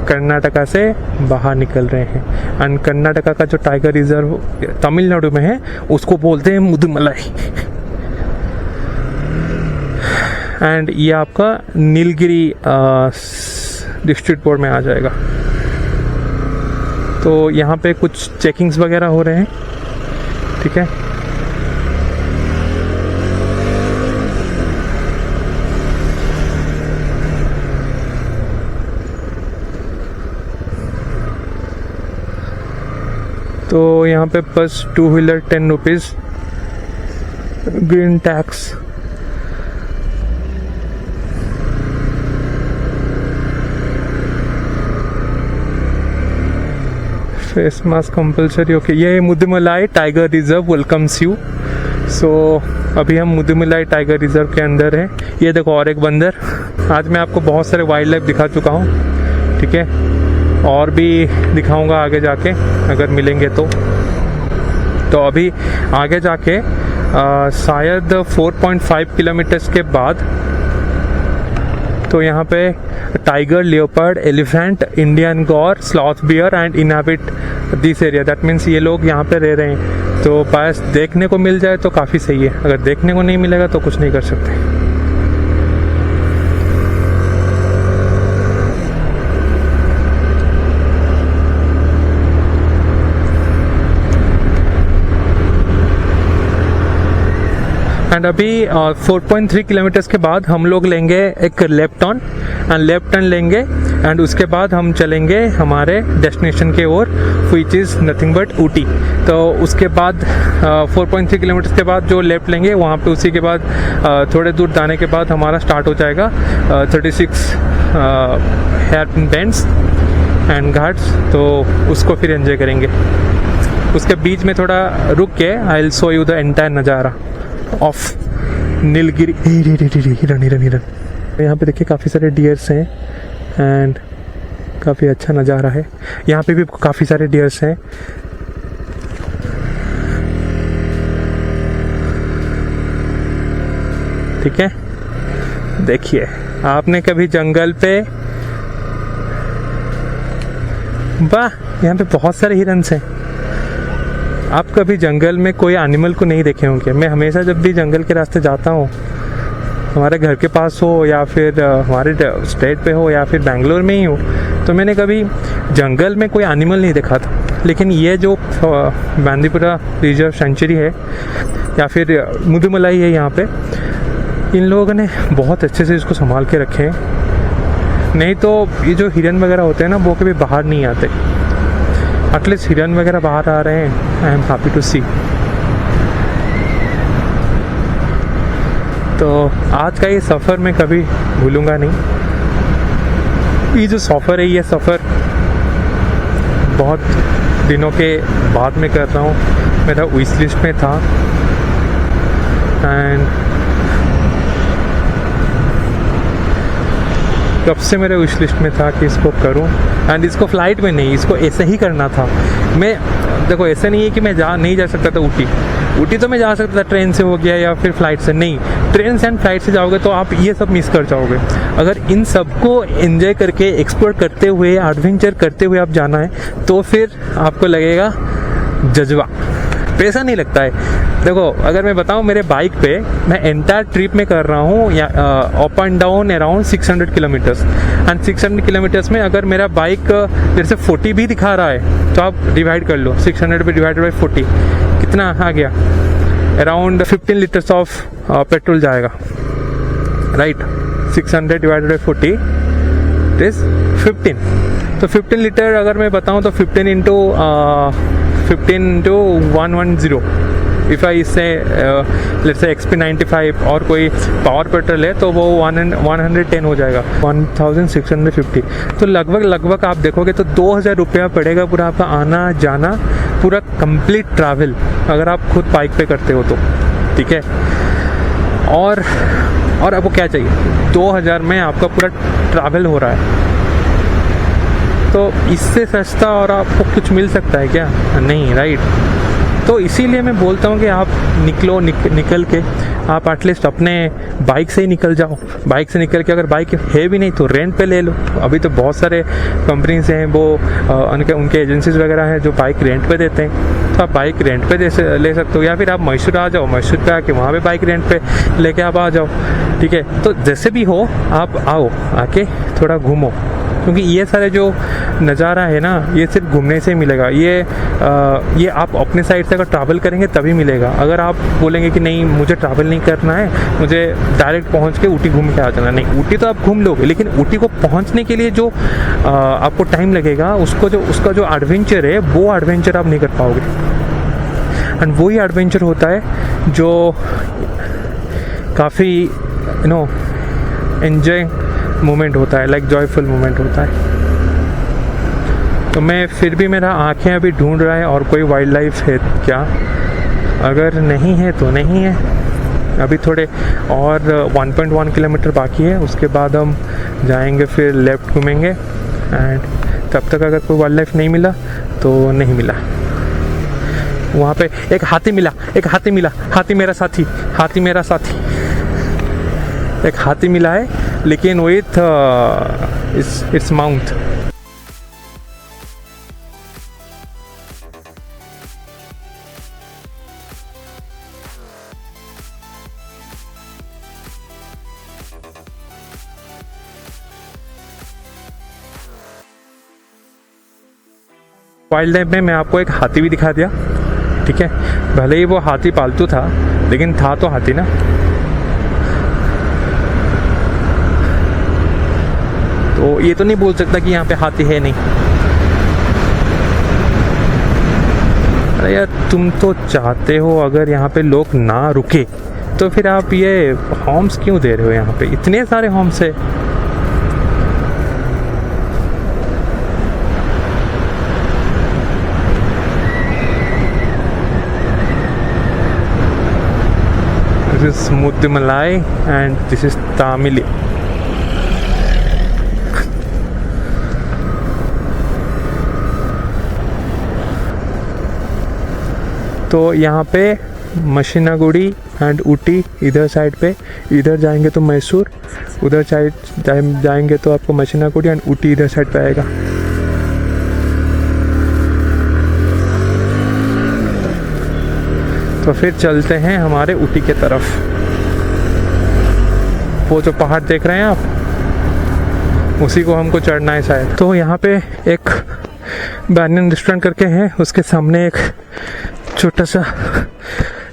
कर्नाटका से बाहर निकल रहे हैं, एंड कर्नाटका का जो टाइगर रिजर्व तमिलनाडु में है उसको बोलते हैं मुदुमलाई। एंड ये आपका नीलगिरी डिस्ट्रिक्ट बोर्ड में आ जाएगा। तो यहाँ पे कुछ चेकिंग्स वगैरह हो रहे हैं। ठीक है, तो यहाँ पे बस 2 wheeler 10 rupees, green tax. Face mask compulsory. Okay, ये Mudumalai tiger reserve welcomes you. So अभी हम मुदुमलाई टाइगर रिजर्व के अंदर हैं। ये देखो और एक बंदर। आज मैं आपको बहुत सारे वाइल्ड लाइफ दिखा चुका हूँ। ठीक है, और भी दिखाऊंगा आगे जाके अगर मिलेंगे तो अभी आगे जाके शायद 4.5 किलोमीटर्स के बाद तो यहाँ पे tiger, leopard, elephant, Indian Gaur, sloth bear and inhabit this area. That means ये लोग यहाँ पे रह रहे हैं। तो बस देखने को मिल जाए तो काफ़ी सही है, अगर देखने को नहीं मिलेगा तो कुछ नहीं कर सकते। एंड अभी 4.3 किलोमीटर्स के बाद हम लोग लेंगे एक लेफ्ट टर्न लेंगे एंड उसके बाद हम चलेंगे हमारे डेस्टिनेशन के ओर, which is nothing but Ooty. तो उसके बाद 4.3 किलोमीटर्स के बाद जो लेफ्ट लेंगे वहाँ पे उसी के बाद थोड़े दूर जाने के बाद हमारा स्टार्ट हो जाएगा 36 हेयर बेंड्स एंड घाट्स। तो उसको फिर एंजॉय करेंगे। उसके बीच में थोड़ा रुक के I will show you the entire नज़ारा ऑफ नीलगिरी। हिरन। यहाँ पे देखिए काफ़ी सारे डियर्स हैं एंड काफ़ी अच्छा नज़ारा है। यहाँ पे भी काफ़ी सारे डियर्स हैं। ठीक है, देखिए आपने कभी जंगल पे, वाह यहाँ पे बहुत सारे हिरन्स हैं। आप कभी जंगल में कोई एनिमल को नहीं देखे होंगे। मैं हमेशा जब भी जंगल के रास्ते जाता हूँ, हमारे घर के पास हो या फिर हमारे स्टेट पे हो या फिर बेंगलोर में ही हो, तो मैंने कभी जंगल में कोई एनिमल नहीं देखा था। लेकिन ये जो बांदीपुरा रिजर्व सेंचुरी है या फिर मुदुमलाई है, यहाँ पे इन लोगों ने बहुत अच्छे से इसको संभाल के रखे हैं। नहीं तो ये जो हिरन वगैरह होते हैं ना, वो कभी बाहर नहीं आते। एटलीस्ट हिरन वगैरह बाहर आ रहे हैं, आई एम हैप्पी टू सी। तो आज का ये सफ़र मैं कभी भूलूंगा नहीं। ये जो सफ़र है, ये सफ़र बहुत दिनों के बाद में कर रहा हूँ। मेरा विश लिस्ट में था एंड कब से मेरे विश लिस्ट में था कि इसको करूं। एंड इसको फ्लाइट में नहीं, इसको ऐसे ही करना था। मैं देखो, ऐसे नहीं है कि मैं नहीं जा सकता था ऊटी तो मैं जा सकता था, ट्रेन से हो गया या फिर फ्लाइट से। नहीं, ट्रेन से एंड फ्लाइट से जाओगे तो आप ये सब मिस कर जाओगे। अगर इन सबको एंजॉय करके, एक्सप्लोर करते हुए, एडवेंचर करते हुए आप जाना है तो फिर आपको लगेगा जज्बा, पैसा नहीं लगता है। देखो, अगर मैं बताऊं, मेरे बाइक पे मैं एंटायर ट्रिप में कर रहा हूँ या up and down around 600 kilometres. And 600 kilometres में अगर मेरा बाइक जैसे 40 भी दिखा रहा है तो आप डिवाइड कर लो, 600 पे डिवाइडेड बाई 40 कितना आ गया? अराउंड 15 लीटर्स ऑफ पेट्रोल जाएगा, right. 600 divided by 40 it is 15। तो 15 लीटर अगर मैं बताऊँ तो 15 इंटू 110 इफ़ आई से लेट्स से XP95 और कोई पावर पेट्रोल है तो वो 110 हो जाएगा, 1650। तो लगभग आप देखोगे तो 2000 रुपया पड़ेगा पूरा आपका आना जाना, पूरा कंप्लीट ट्रैवल, अगर आप खुद बाइक पे करते हो तो। ठीक है, और आपको क्या चाहिए? 2000 में आपका पूरा ट्रैवल हो रहा है। तो इससे सस्ता और आपको कुछ मिल सकता है क्या? नहीं, राइट। तो इसीलिए मैं बोलता हूँ कि आप निकल के आप एटलीस्ट अपने बाइक से ही निकल जाओ। बाइक से निकल के अगर बाइक है भी नहीं तो रेंट पे ले लो। अभी तो बहुत सारे कंपनीज हैं, वो उनके एजेंसीज वगैरह हैं जो बाइक रेंट पे देते हैं। तो आप बाइक रेंट पे ले सकते हो, या फिर आप मैसूर आ जाओ, मैसूर पे आके वहाँ पे बाइक रेंट पे लेके आप आ जाओ। ठीक है, तो जैसे भी हो आप आओ, आके थोड़ा घूमो, क्योंकि ये सारे जो नज़ारा है ना, ये सिर्फ घूमने से ही मिलेगा। ये आप अपने साइड से अगर ट्रैवल करेंगे तभी मिलेगा। अगर आप बोलेंगे कि नहीं मुझे ट्रैवल नहीं करना है, मुझे डायरेक्ट पहुंच के ऊटी घूम के आ जाना, नहीं, ऊटी तो आप घूम लोगे, लेकिन ऊटी को पहुंचने के लिए जो आपको टाइम लगेगा, उसका जो एडवेंचर है, वो एडवेंचर आप नहीं कर पाओगे। एंड वही एडवेंचर होता है जो काफ़ी एंजॉय मोमेंट होता है, लाइक जॉयफुल मोमेंट होता है। तो मैं फिर भी, मेरा आंखें अभी ढूंढ रहा है और कोई वाइल्ड लाइफ है क्या। अगर नहीं है तो नहीं है। अभी थोड़े और 1.1 किलोमीटर बाकी है, उसके बाद हम जाएंगे, फिर लेफ़्ट घूमेंगे एंड तब तक अगर कोई वाइल्ड लाइफ नहीं मिला तो नहीं मिला। वहाँ पे एक हाथी मिला, हाथी मेरा साथी, एक हाथी मिला है, लेकिन with its mount. Wild life में मैं आपको एक हाथी भी दिखा दिया, ठीक है। भले ही वो हाथी पालतू था, लेकिन था तो हाथी ना। तो ये तो नहीं बोल सकता कि यहाँ पे हाथी है नहीं। अरे यार, तुम तो चाहते हो अगर यहाँ पे लोग ना रुके तो फिर आप ये हॉर्न्स क्यों दे रहे हो? यहाँ पे इतने सारे हॉर्न्स है। This is Muttimalai and this is Tamili. तो यहाँ पे मशीनागुड़ी एंड ऊटी इधर साइड पे, इधर जाएंगे तो मैसूर, उधर साइड जाएंगे तो आपको मशीनागुड़ी एंड ऊटी इधर साइड पे आएगा। तो फिर चलते हैं हमारे ऊटी के तरफ। वो जो पहाड़ देख रहे हैं आप, उसी को हमको चढ़ना है शायद। तो यहाँ पे एक बैनियन रेस्टोरेंट करके है, उसके सामने एक छोटा सा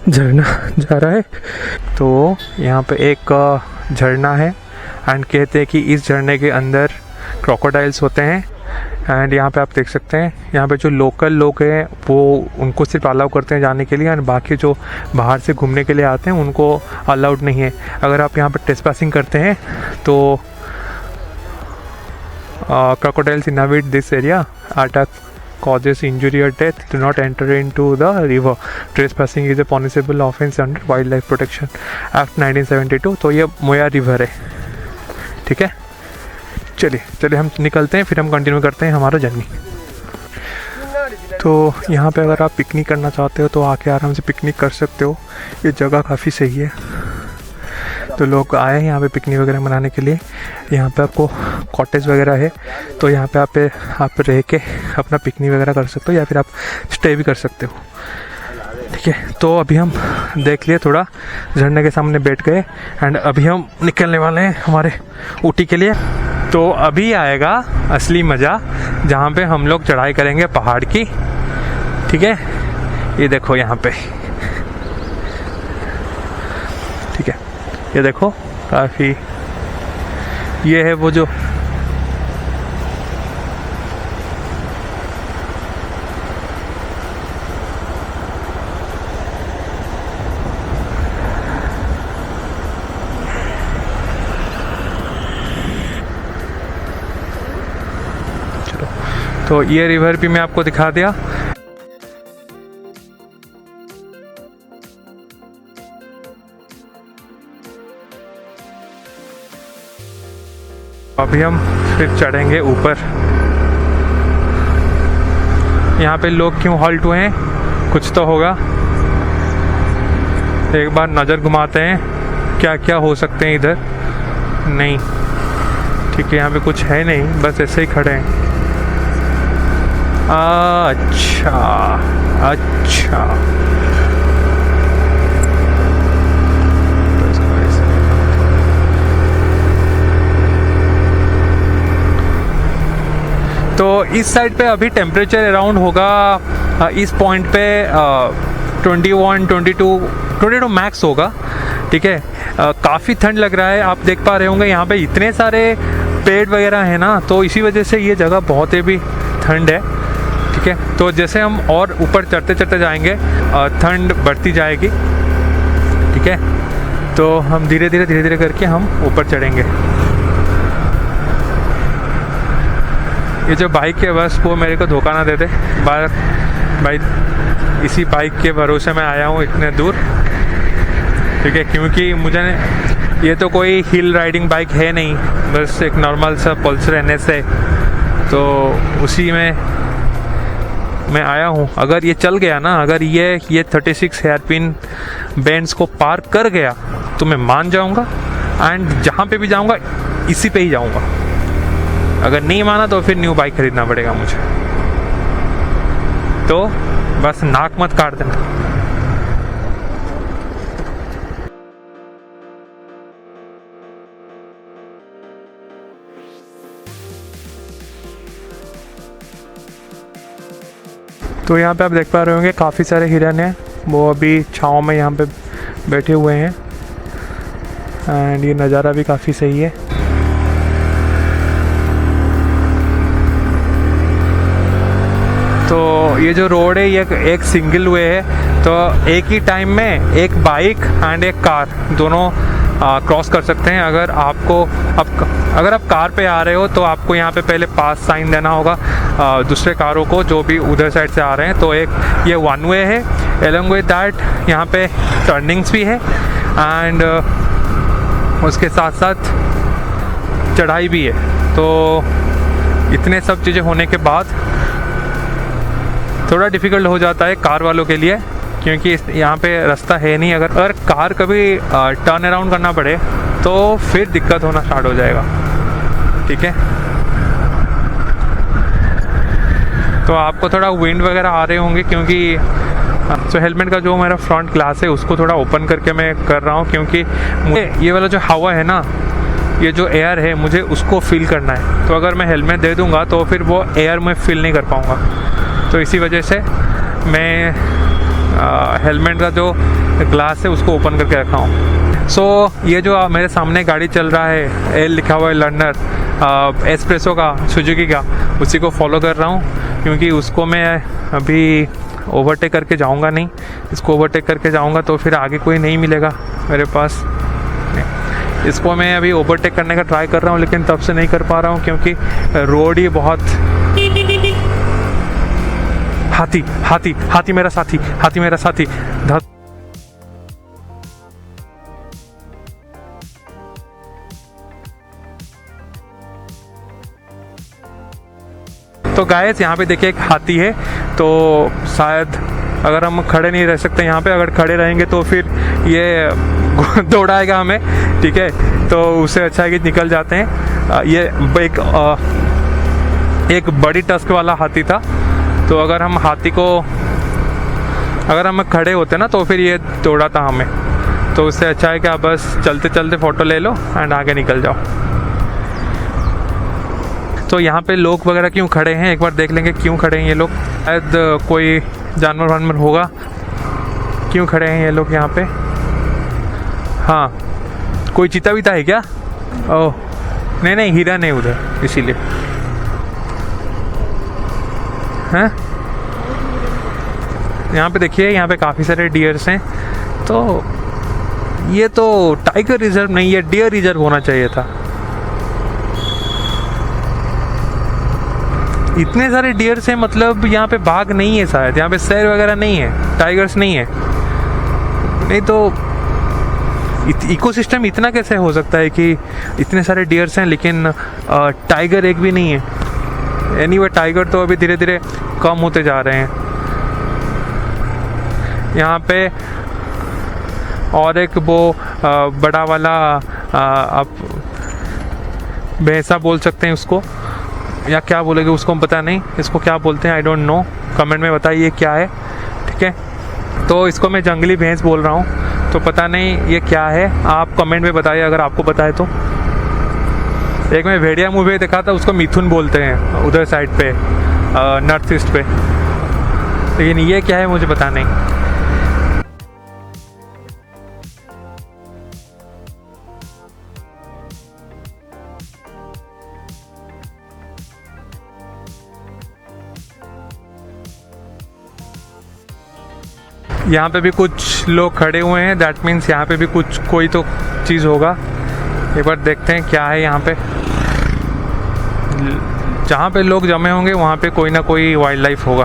झरना जा रहा है। तो यहाँ पे एक झरना है एंड कहते हैं कि इस झरने के अंदर क्रोकोडाइल्स होते हैं। एंड यहाँ पे आप देख सकते हैं, यहाँ पे जो लोकल लोग हैं वो उनको सिर्फ अलाउ करते हैं जाने के लिए, एंड बाकी जो बाहर से घूमने के लिए आते हैं उनको अलाउड नहीं है। अगर आप यहाँ पे ट्रेसपासिंग करते हैं तो crocodiles inhabit this area, attack causes injury or death, do not enter into the river. Trespassing is a punishable offense under Wildlife Protection Act 1972। तो ये मोया रिवर है, ठीक है। चलिए हम निकलते हैं, फिर हम कंटिन्यू करते हैं हमारा जर्नी। तो यहाँ पे अगर आप पिकनिक करना चाहते हो तो आके आराम से पिकनिक कर सकते हो। ये जगह काफ़ी सही है। तो लोग आए हैं यहाँ पे पिकनिक वगैरह मनाने के लिए। यहाँ पे आपको कॉटेज वगैरह है, तो यहाँ पे आप रह के अपना पिकनिक वगैरह कर सकते हो, या फिर आप स्टे भी कर सकते हो, ठीक है। तो अभी हम देख लिए, थोड़ा झरने के सामने बैठ गए एंड अभी हम निकलने वाले हैं हमारे ऊटी के लिए। तो अभी आएगा असली मज़ा, जहाँ पे हम लोग चढ़ाई करेंगे पहाड़ की, ठीक है। ये देखो यहाँ पे, ठीक है, ये देखो काफ़ी, ये है वो जो तो ये रिवर भी मैं आपको दिखा दिया। अभी हम फिर चढ़ेंगे ऊपर। यहाँ पे लोग क्यों हॉल्ट हुए हैं, कुछ तो होगा। एक बार नज़र घुमाते हैं क्या क्या हो सकते हैं इधर। नहीं, ठीक है, यहाँ पे कुछ है नहीं, बस ऐसे ही खड़े हैं। अच्छा, तो इस साइड पे अभी टेम्परेचर अराउंड होगा इस पॉइंट पे 21-22 मैक्स होगा, ठीक है। काफ़ी ठंड लग रहा है। आप देख पा रहे होंगे यहाँ पे इतने सारे पेड़ वगैरह हैं ना, तो इसी वजह से ये जगह बहुत ही भी ठंड है, ठीक है। तो जैसे हम और ऊपर चढ़ते जाएंगे ठंड बढ़ती जाएगी, ठीक है। तो हम धीरे धीरे करके हम ऊपर चढ़ेंगे। ये जो बाइक है बस वो मेरे को धोखा ना दे दे। भाई इसी बाइक के भरोसे मैं आया हूँ इतने दूर, ठीक है, क्योंकि मुझे ये तो कोई हिल राइडिंग बाइक है नहीं, बस एक नॉर्मल सा पल्सर NS है, तो उसी में मैं आया हूँ। अगर ये चल गया ना, अगर ये 36 हेयरपिन बैंड्स को पार कर गया तो मैं मान जाऊँगा, एंड जहाँ पे भी जाऊँगा इसी पे ही जाऊँगा। अगर नहीं माना तो फिर न्यू बाइक खरीदना पड़ेगा मुझे। तो बस नाक मत काट देना। तो यहाँ पे आप देख पा रहे होंगे काफ़ी सारे हिरन हैं, वो अभी छाँव में यहाँ पे बैठे हुए हैं, एंड ये नज़ारा भी काफ़ी सही है। तो ये जो रोड है ये एक सिंगल वे है, तो एक ही टाइम में एक बाइक एंड एक कार दोनों क्रॉस कर सकते हैं। अगर आप कार पे आ रहे हो तो आपको यहाँ पे पहले पास साइन देना होगा दूसरे कारों को जो भी उधर साइड से आ रहे हैं। तो एक ये वन वे है, अलॉन्ग विद दैट यहाँ पे टर्निंग्स भी है, एंड उसके साथ साथ चढ़ाई भी है। तो इतने सब चीज़ें होने के बाद थोड़ा डिफ़िकल्ट हो जाता है कार वालों के लिए, क्योंकि यहाँ पे रास्ता है नहीं। अगर कार कभी टर्न अराउंड करना पड़े तो फिर दिक्कत होना स्टार्ट हो जाएगा। ठीक है, तो आपको थोड़ा विंड वगैरह आ रहे होंगे, क्योंकि हेलमेट का जो मेरा फ्रंट ग्लास है उसको थोड़ा ओपन करके मैं कर रहा हूँ, क्योंकि मुझे ये वाला जो हवा है ना, ये जो एयर है, मुझे उसको फील करना है। तो अगर मैं हेलमेट दे दूँगा तो फिर वो एयर मैं फील नहीं कर पाऊँगा। तो इसी वजह से मैं हेलमेट का जो ग्लास है उसको ओपन करके रखा हूँ। सो ये जो मेरे सामने गाड़ी चल रहा है, एल लिखा हुआ है लर्नर, एस्प्रेसो का, सुजुकी का, उसी को फॉलो कर रहा हूँ, क्योंकि उसको मैं अभी ओवरटेक करके जाऊँगा नहीं। इसको ओवरटेक करके जाऊँगा तो फिर आगे कोई नहीं मिलेगा मेरे पास। इसको मैं अभी ओवरटेक करने का ट्राई कर रहा हूँ, लेकिन तब से नहीं कर पा रहा हूँ क्योंकि रोड ही बहुत हाथी मेरा साथी तो गाइस यहाँ पे देखिए एक हाथी है। तो शायद अगर हम खड़े नहीं रह सकते यहाँ पे, अगर खड़े रहेंगे तो फिर ये दौड़ाएगा हमें। ठीक है, तो उससे अच्छा है कि निकल जाते हैं। ये एक बड़ी टस्क वाला हाथी था, तो अगर हम खड़े होते ना तो फिर ये दौड़ा था हमें। तो उससे अच्छा है कि आप बस चलते चलते फ़ोटो ले लो एंड आगे निकल जाओ। तो यहाँ पे लोग वगैरह क्यों खड़े हैं, एक बार देख लेंगे क्यों खड़े हैं ये लोग। शायद कोई जानवर वानवर होगा, क्यों खड़े हैं ये लोग यहाँ पे। हाँ, कोई चीता वीता है क्या? ओह नहीं, हिरन है उधर, इसीलिए। हैं, यहाँ पे देखिए, यहाँ पे काफ़ी सारे डियर्स हैं। तो ये तो टाइगर रिजर्व नहीं, ये डियर रिजर्व होना चाहिए था। इतने सारे डियर्स हैं, मतलब यहाँ पे बाघ नहीं है शायद, यहाँ पे शेर वगैरह नहीं है, टाइगर्स नहीं है। नहीं तो इकोसिस्टम इतना कैसे हो सकता है कि इतने सारे डियर्स हैं लेकिन टाइगर एक भी नहीं है। एनीवे टाइगर तो अभी धीरे धीरे कम होते जा रहे हैं। यहाँ पे और एक वो बड़ा वाला आप भैंसा बोल सकते हैं उसको, या क्या बोलेंगे उसको हम पता नहीं, इसको क्या बोलते हैं आई डोंट नो। कमेंट में बताइए क्या है। ठीक है, तो इसको मैं जंगली भैंस बोल रहा हूँ, तो पता नहीं ये क्या है, आप कमेंट में बताइए अगर आपको पता है तो। एक मैं भेड़िया मूवी देखा था, उसको मिथुन बोलते हैं उधर साइड पे, नॉर्थ ईस्ट पे, लेकिन ये क्या है मुझे पता नहीं। यहाँ पे भी कुछ लोग खड़े हुए हैं, दैट मीन्स यहाँ पे भी कोई तो चीज़ होगा। एक बार देखते हैं क्या है यहाँ पे। जहाँ पे लोग जमे होंगे वहाँ पे कोई ना कोई वाइल्ड लाइफ होगा।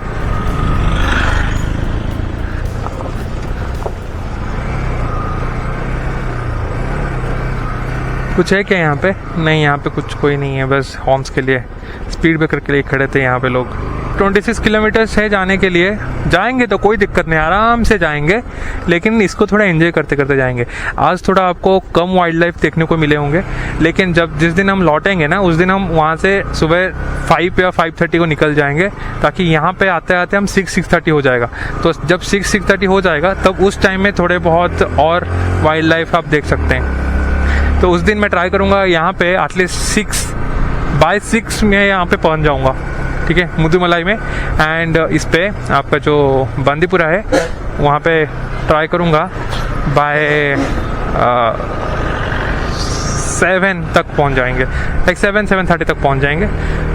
कुछ है क्या यहाँ पे? नहीं, यहाँ पे कुछ कोई नहीं है, बस हॉर्न्स के लिए, स्पीड ब्रेकर के लिए खड़े थे यहाँ पे लोग। 26 किलोमीटर्स है जाने के लिए, जाएंगे तो कोई दिक्कत नहीं, आराम से जाएंगे, लेकिन इसको थोड़ा एंजॉय करते करते जाएंगे। आज थोड़ा आपको कम वाइल्ड लाइफ देखने को मिले होंगे, लेकिन जिस दिन हम लौटेंगे ना, उस दिन हम वहाँ से सुबह 5 या 5:30 को निकल जाएंगे, ताकि यहाँ पे आते आते हम 6:30 हो जाएगा। तो जब 6:30 हो जाएगा तब उस टाइम में थोड़े बहुत और वाइल्ड लाइफ आप देख सकते हैं। तो उस दिन मैं ट्राई करूँगा यहाँ पे एटलीस्ट बाय 6 में यहाँ पे पहुँच जाऊँगा, ठीक है, मुदुमलाई में। एंड इस पे आपका जो बांदीपुरा है वहाँ पे ट्राई करूँगा बाय 7 तक पहुँच जाएंगे, लाइक 7-7:30 तक पहुँच जाएंगे।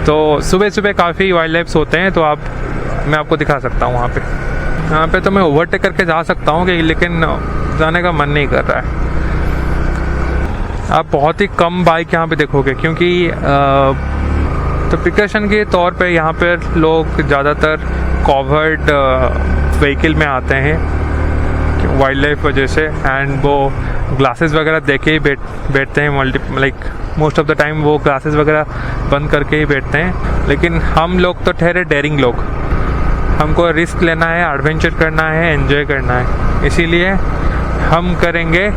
तो सुबह सुबह काफ़ी वाइल्ड लाइफ्स होते हैं, तो मैं आपको दिखा सकता हूँ वहाँ पे। यहाँ पे तो मैं ओवरटेक करके जा सकता हूँ, लेकिन जाने का मन नहीं कर रहा है। आप बहुत ही कम बाइक यहाँ पे देखोगे, क्योंकि तो प्रिकॉशन के तौर पे यहाँ पर लोग ज़्यादातर कवर्ड व्हीकल में आते हैं वाइल्ड लाइफ वजह से, एंड वो ग्लासेस वगैरह देके ही बैठते हैं। Like most of the time वो ग्लासेस वगैरह बंद करके ही बैठते हैं। लेकिन हम लोग तो ठहरे डेयरिंग लोग, हमको रिस्क लेना है, एडवेंचर करना है, एंजॉय करना है, इसीलिए हम करेंगे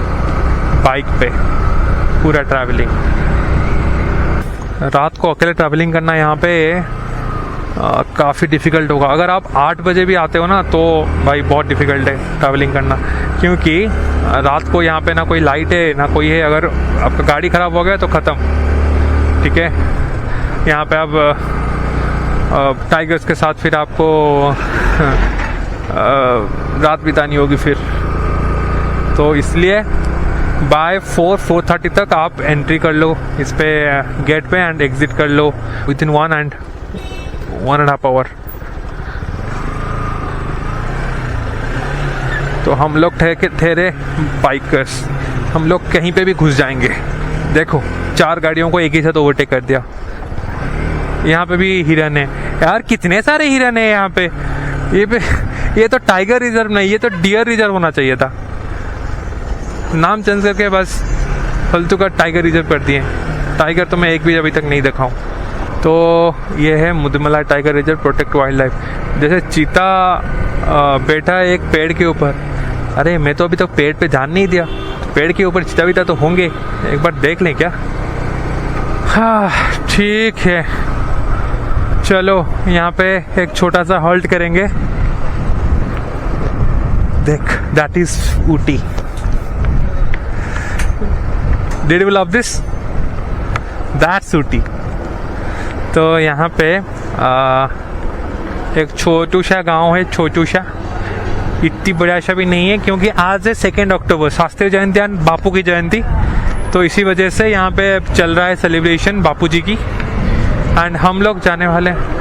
बाइक पे पूरा ट्रैवलिंग। रात को अकेले ट्रैवलिंग करना यहाँ पे काफ़ी डिफ़िकल्ट होगा। अगर आप 8 बजे भी आते हो ना, तो भाई बहुत डिफ़िकल्ट है ट्रैवलिंग करना, क्योंकि रात को यहाँ पे ना कोई लाइट है ना कोई है। अगर आपका गाड़ी ख़राब हो गया तो ख़त्म, ठीक है। यहाँ पे अब टाइगर्स के साथ फिर आपको रात बितानी होगी फिर, तो इसलिए बाय 4-4:30 तक आप एंट्री कर लो इस पे गेट पे, एंड एग्जिट कर लो विद इन 1.5 आवर। तो हम लोग ठहरे बाइकर्स, हम लोग कहीं पे भी घुस जाएंगे। देखो 4 गाड़ियों को एक ही साथ ओवरटेक कर दिया। यहाँ पे भी हिरन है यार, कितने सारे हिरन है यहाँ पे। ये तो टाइगर रिजर्व नहीं, ये तो डियर रिजर्व होना चाहिए था। नाम चेंज करके बस फालतू का टाइगर रिजर्व कर दिए। टाइगर तो मैं एक भी अभी तक नहीं देखा हूँ। तो ये है Mudumalai tiger reserve protect wild life. जैसे चीता बैठा है एक पेड़ के ऊपर, अरे मैं तो अभी तक पेड़ पे ध्यान नहीं दिया, पेड़ के ऊपर चीता बीता तो होंगे, एक बार देख लें क्या। हाँ ठीक है, चलो यहाँ पे एक छोटा सा हॉल्ट करेंगे। देख, that is Ooty. Did you love this? That's Ooty. तो यहाँ पे एक छोटू सा गाँव है, छोटू सा, इतनी बड़ा सा भी नहीं है, क्योंकि आज है 2 अक्टूबर, शास्त्री जयंती और बापू की जयंती। तो इसी वजह से यहाँ पे चल रहा है सेलिब्रेशन बापू जी की। एंड हम लोग जाने वाले हैं।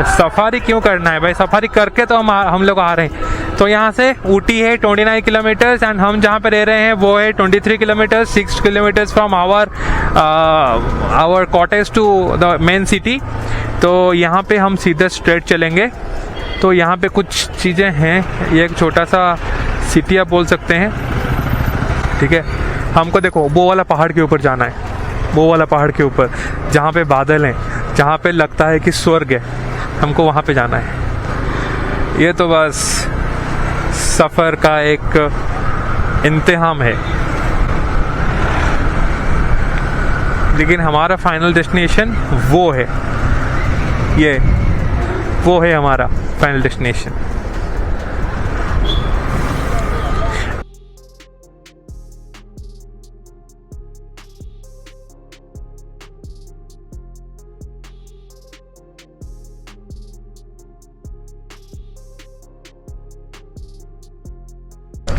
सफारी क्यों करना है भाई, सफारी करके तो हम लोग आ रहे हैं। तो यहाँ से ऊटी है 29 किलोमीटर्स, एंड हम जहाँ पे रह रहे हैं वो है 23 kilometres, 6 kilometres from our cottage to the main city. तो यहाँ पे हम सीधा स्ट्रेट चलेंगे। तो यहाँ पे कुछ चीज़ें हैं, ये एक छोटा सा सिटी आप बोल सकते हैं, ठीक है। हमको देखो वो वाला पहाड़ के ऊपर जाना है, वो वाला पहाड़ के ऊपर जहाँ पे बादल हैं, जहाँ पे लगता है कि स्वर्ग है, हमको वहाँ पे जाना है। ये तो बस सफ़र का एक इंतहाम है, लेकिन हमारा फाइनल डेस्टिनेशन वो है, वो है हमारा फाइनल डेस्टिनेशन।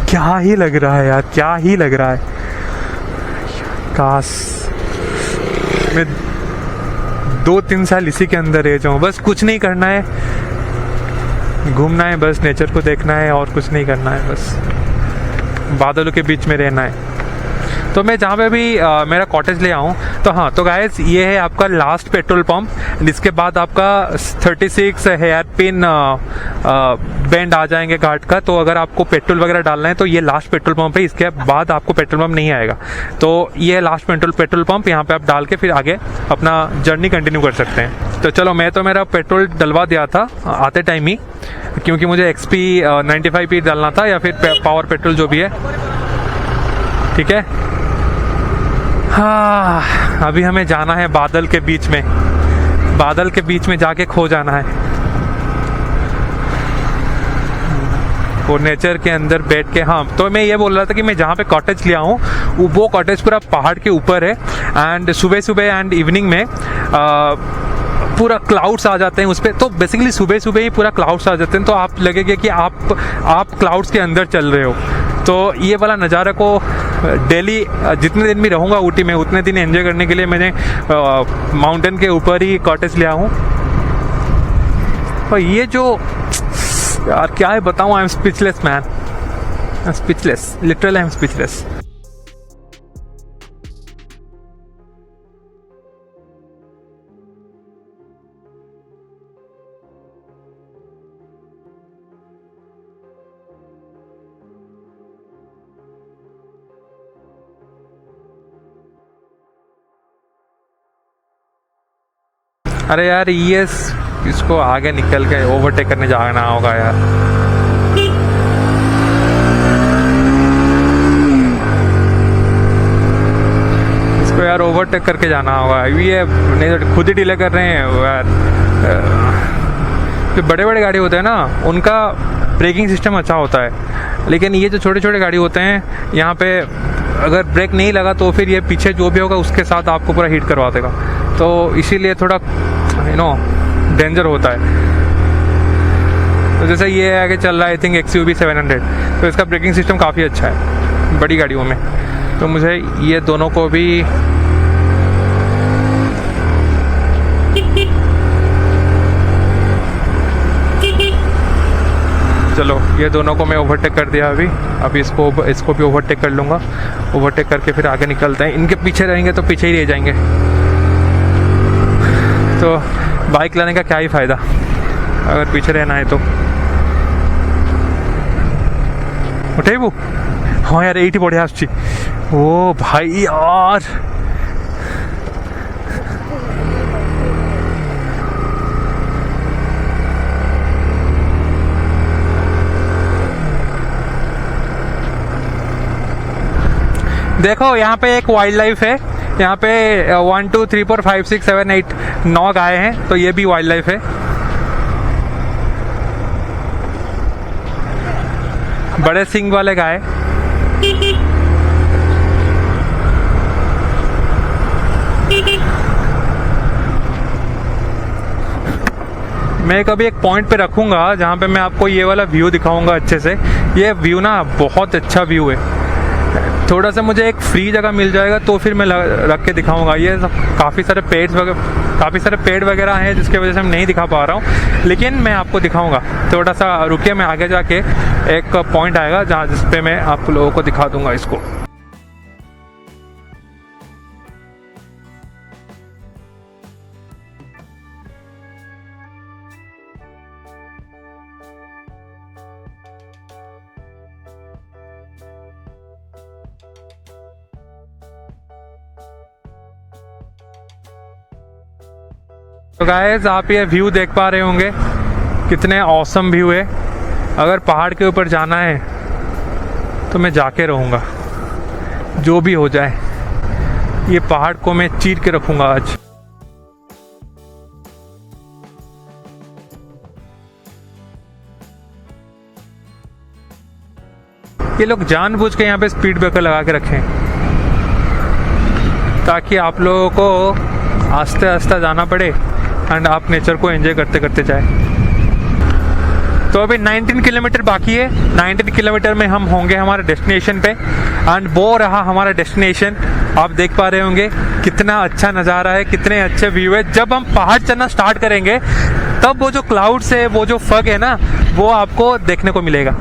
क्या ही लग रहा है यार, क्या ही लग रहा है। काश मैं 2-3 साल इसी के अंदर रह जाऊँ, बस कुछ नहीं करना है, घूमना है, बस नेचर को देखना है और कुछ नहीं करना है, बस बादलों के बीच में रहना है। तो मैं जहाँ पे भी मेरा कॉटेज ले आऊँ, तो हाँ, तो गाइस ये है आपका लास्ट पेट्रोल पंप। इसके बाद आपका 36 हेयर पिन बेंड आ जाएंगे घाट का। तो अगर आपको पेट्रोल वगैरह डालना है तो ये लास्ट पेट्रोल पंप है, इसके बाद आपको पेट्रोल पंप नहीं आएगा। तो ये लास्ट पेट्रोल पंप, यहाँ पे आप डाल के फिर आगे अपना जर्नी कंटिन्यू कर सकते हैं। तो चलो, मैं तो मेरा पेट्रोल डलवा दिया था आते टाइम ही, क्योंकि मुझे XP 95P डालना था या फिर पावर पेट्रोल जो भी है। ठीक है, हाँ, अभी हमें जाना है बादल के बीच में, बादल के बीच में जाके खो जाना है वो नेचर के अंदर बैठ के। हाँ, तो मैं ये बोल रहा था कि मैं जहाँ पे कॉटेज लिया हूँ वो कॉटेज पूरा पहाड़ के ऊपर है, एंड सुबह सुबह एंड इवनिंग में पूरा क्लाउड्स आ जाते हैं उस पर। तो बेसिकली सुबह सुबह ही पूरा क्लाउड्स आ जाते हैं, तो आप लगेगा कि आप क्लाउड्स के अंदर चल रहे हो। तो ये वाला नज़ारा को डेली जितने दिन भी रहूँगा ऊटी में, उतने दिन एंजॉय करने के लिए मैंने माउंटेन के ऊपर ही कॉटेज लिया हूँ। और ये जो यार क्या है बताऊँ, I am speechless man, I am speechless, literally I am speechless. अरे यार, ये इसको आगे निकल के ओवरटेक करने जाना होगा यार। इसको यार ओवरटेक करके जाना होगा, ये नहीं तो खुद ही डिले कर रहे हैं यार। जो बड़े बड़े गाड़ी होते हैं ना, उनका ब्रेकिंग सिस्टम अच्छा होता है, लेकिन ये जो छोटे छोटे गाड़ी होते हैं, यहाँ पे अगर ब्रेक नहीं लगा तो फिर ये पीछे जो भी होगा उसके साथ आपको पूरा हिट करवा देगा। तो इसीलिए थोड़ा डेंजर होता है। तो जैसे ये आगे चल रहा है, आई थिंक XUV 700, तो इसका ब्रेकिंग सिस्टम काफ़ी अच्छा है बड़ी गाड़ियों में। तो मुझे ये दोनों को भी चलो, ये दोनों को मैं ओवरटेक कर दिया अभी इसको भी ओवरटेक कर लूँगा। ओवरटेक करके फिर आगे निकलते हैं। इनके पीछे रहेंगे तो पीछे ही रह जाएंगे, तो बाइक लाने का क्या ही फ़ायदा अगर पीछे रहना है तो। उठे वो, हाँ यार, 80 बढ़िया आसची। ओ भाई यार, देखो यहाँ पे एक वाइल्ड लाइफ है। यहाँ पे 1 2 3 4 5 6 7 8 9 गाय हैं, तो ये भी वाइल्ड लाइफ है। बड़े सिंग वाले गाय। मैं कभी एक पॉइंट पे रखूंगा जहाँ पे मैं आपको ये वाला व्यू दिखाऊंगा अच्छे से। ये व्यू ना बहुत अच्छा व्यू है। थोड़ा सा मुझे एक फ्री जगह मिल जाएगा तो फिर मैं रख के दिखाऊंगा। ये काफ़ी सारे पेड़ वगैरह हैं जिसकी वजह से मैं नहीं दिखा पा रहा हूँ, लेकिन मैं आपको दिखाऊंगा। थोड़ा सा रुकिए, मैं आगे जाके एक पॉइंट आएगा जहाँ जिस पे मैं आप लोगों को दिखा दूंगा इसको। तो गाइस, आप ये व्यू देख पा रहे होंगे, कितने ऑसम व्यू है। अगर पहाड़ के ऊपर जाना है तो मैं जाके रहूँगा, जो भी हो जाए। ये पहाड़ को मैं चीर के रखूँगा आज। ये लोग जानबूझ के यहाँ पे स्पीड ब्रेकर लगा के रखें ताकि आप लोगों को आस्ते आस्ते जाना पड़े एंड आप नेचर को एंजॉय करते करते जाए। तो अभी 19 किलोमीटर बाकी है। 19 किलोमीटर में हम होंगे हमारे डेस्टिनेशन पे, एंड वो रहा हमारा डेस्टिनेशन। आप देख पा रहे होंगे कितना अच्छा नज़ारा है, कितने अच्छे व्यू है। जब हम पहाड़ चढ़ना स्टार्ट करेंगे तब वो जो क्लाउड्स है, वो जो फग है ना, वो आपको देखने को मिलेगा।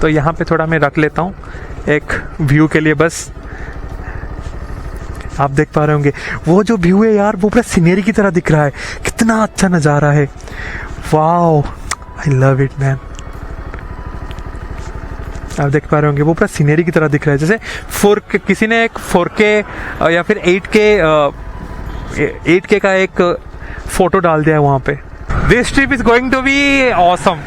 तो यहाँ पे थोड़ा मैं रख लेता हूँ एक व्यू के लिए बस। आप देख पा रहे होंगे वो जो व्यू है यार, वो पूरा सीनरी की तरह दिख रहा है। कितना अच्छा नज़ारा है, wow, I love it man. आप देख पा रहे होंगे वो पूरा सीनरी की तरह दिख रहा है, जैसे किसी ने एक 4K या फिर 8K का एक फोटो डाल दिया है वहाँ पे। This trip is going to be awesome.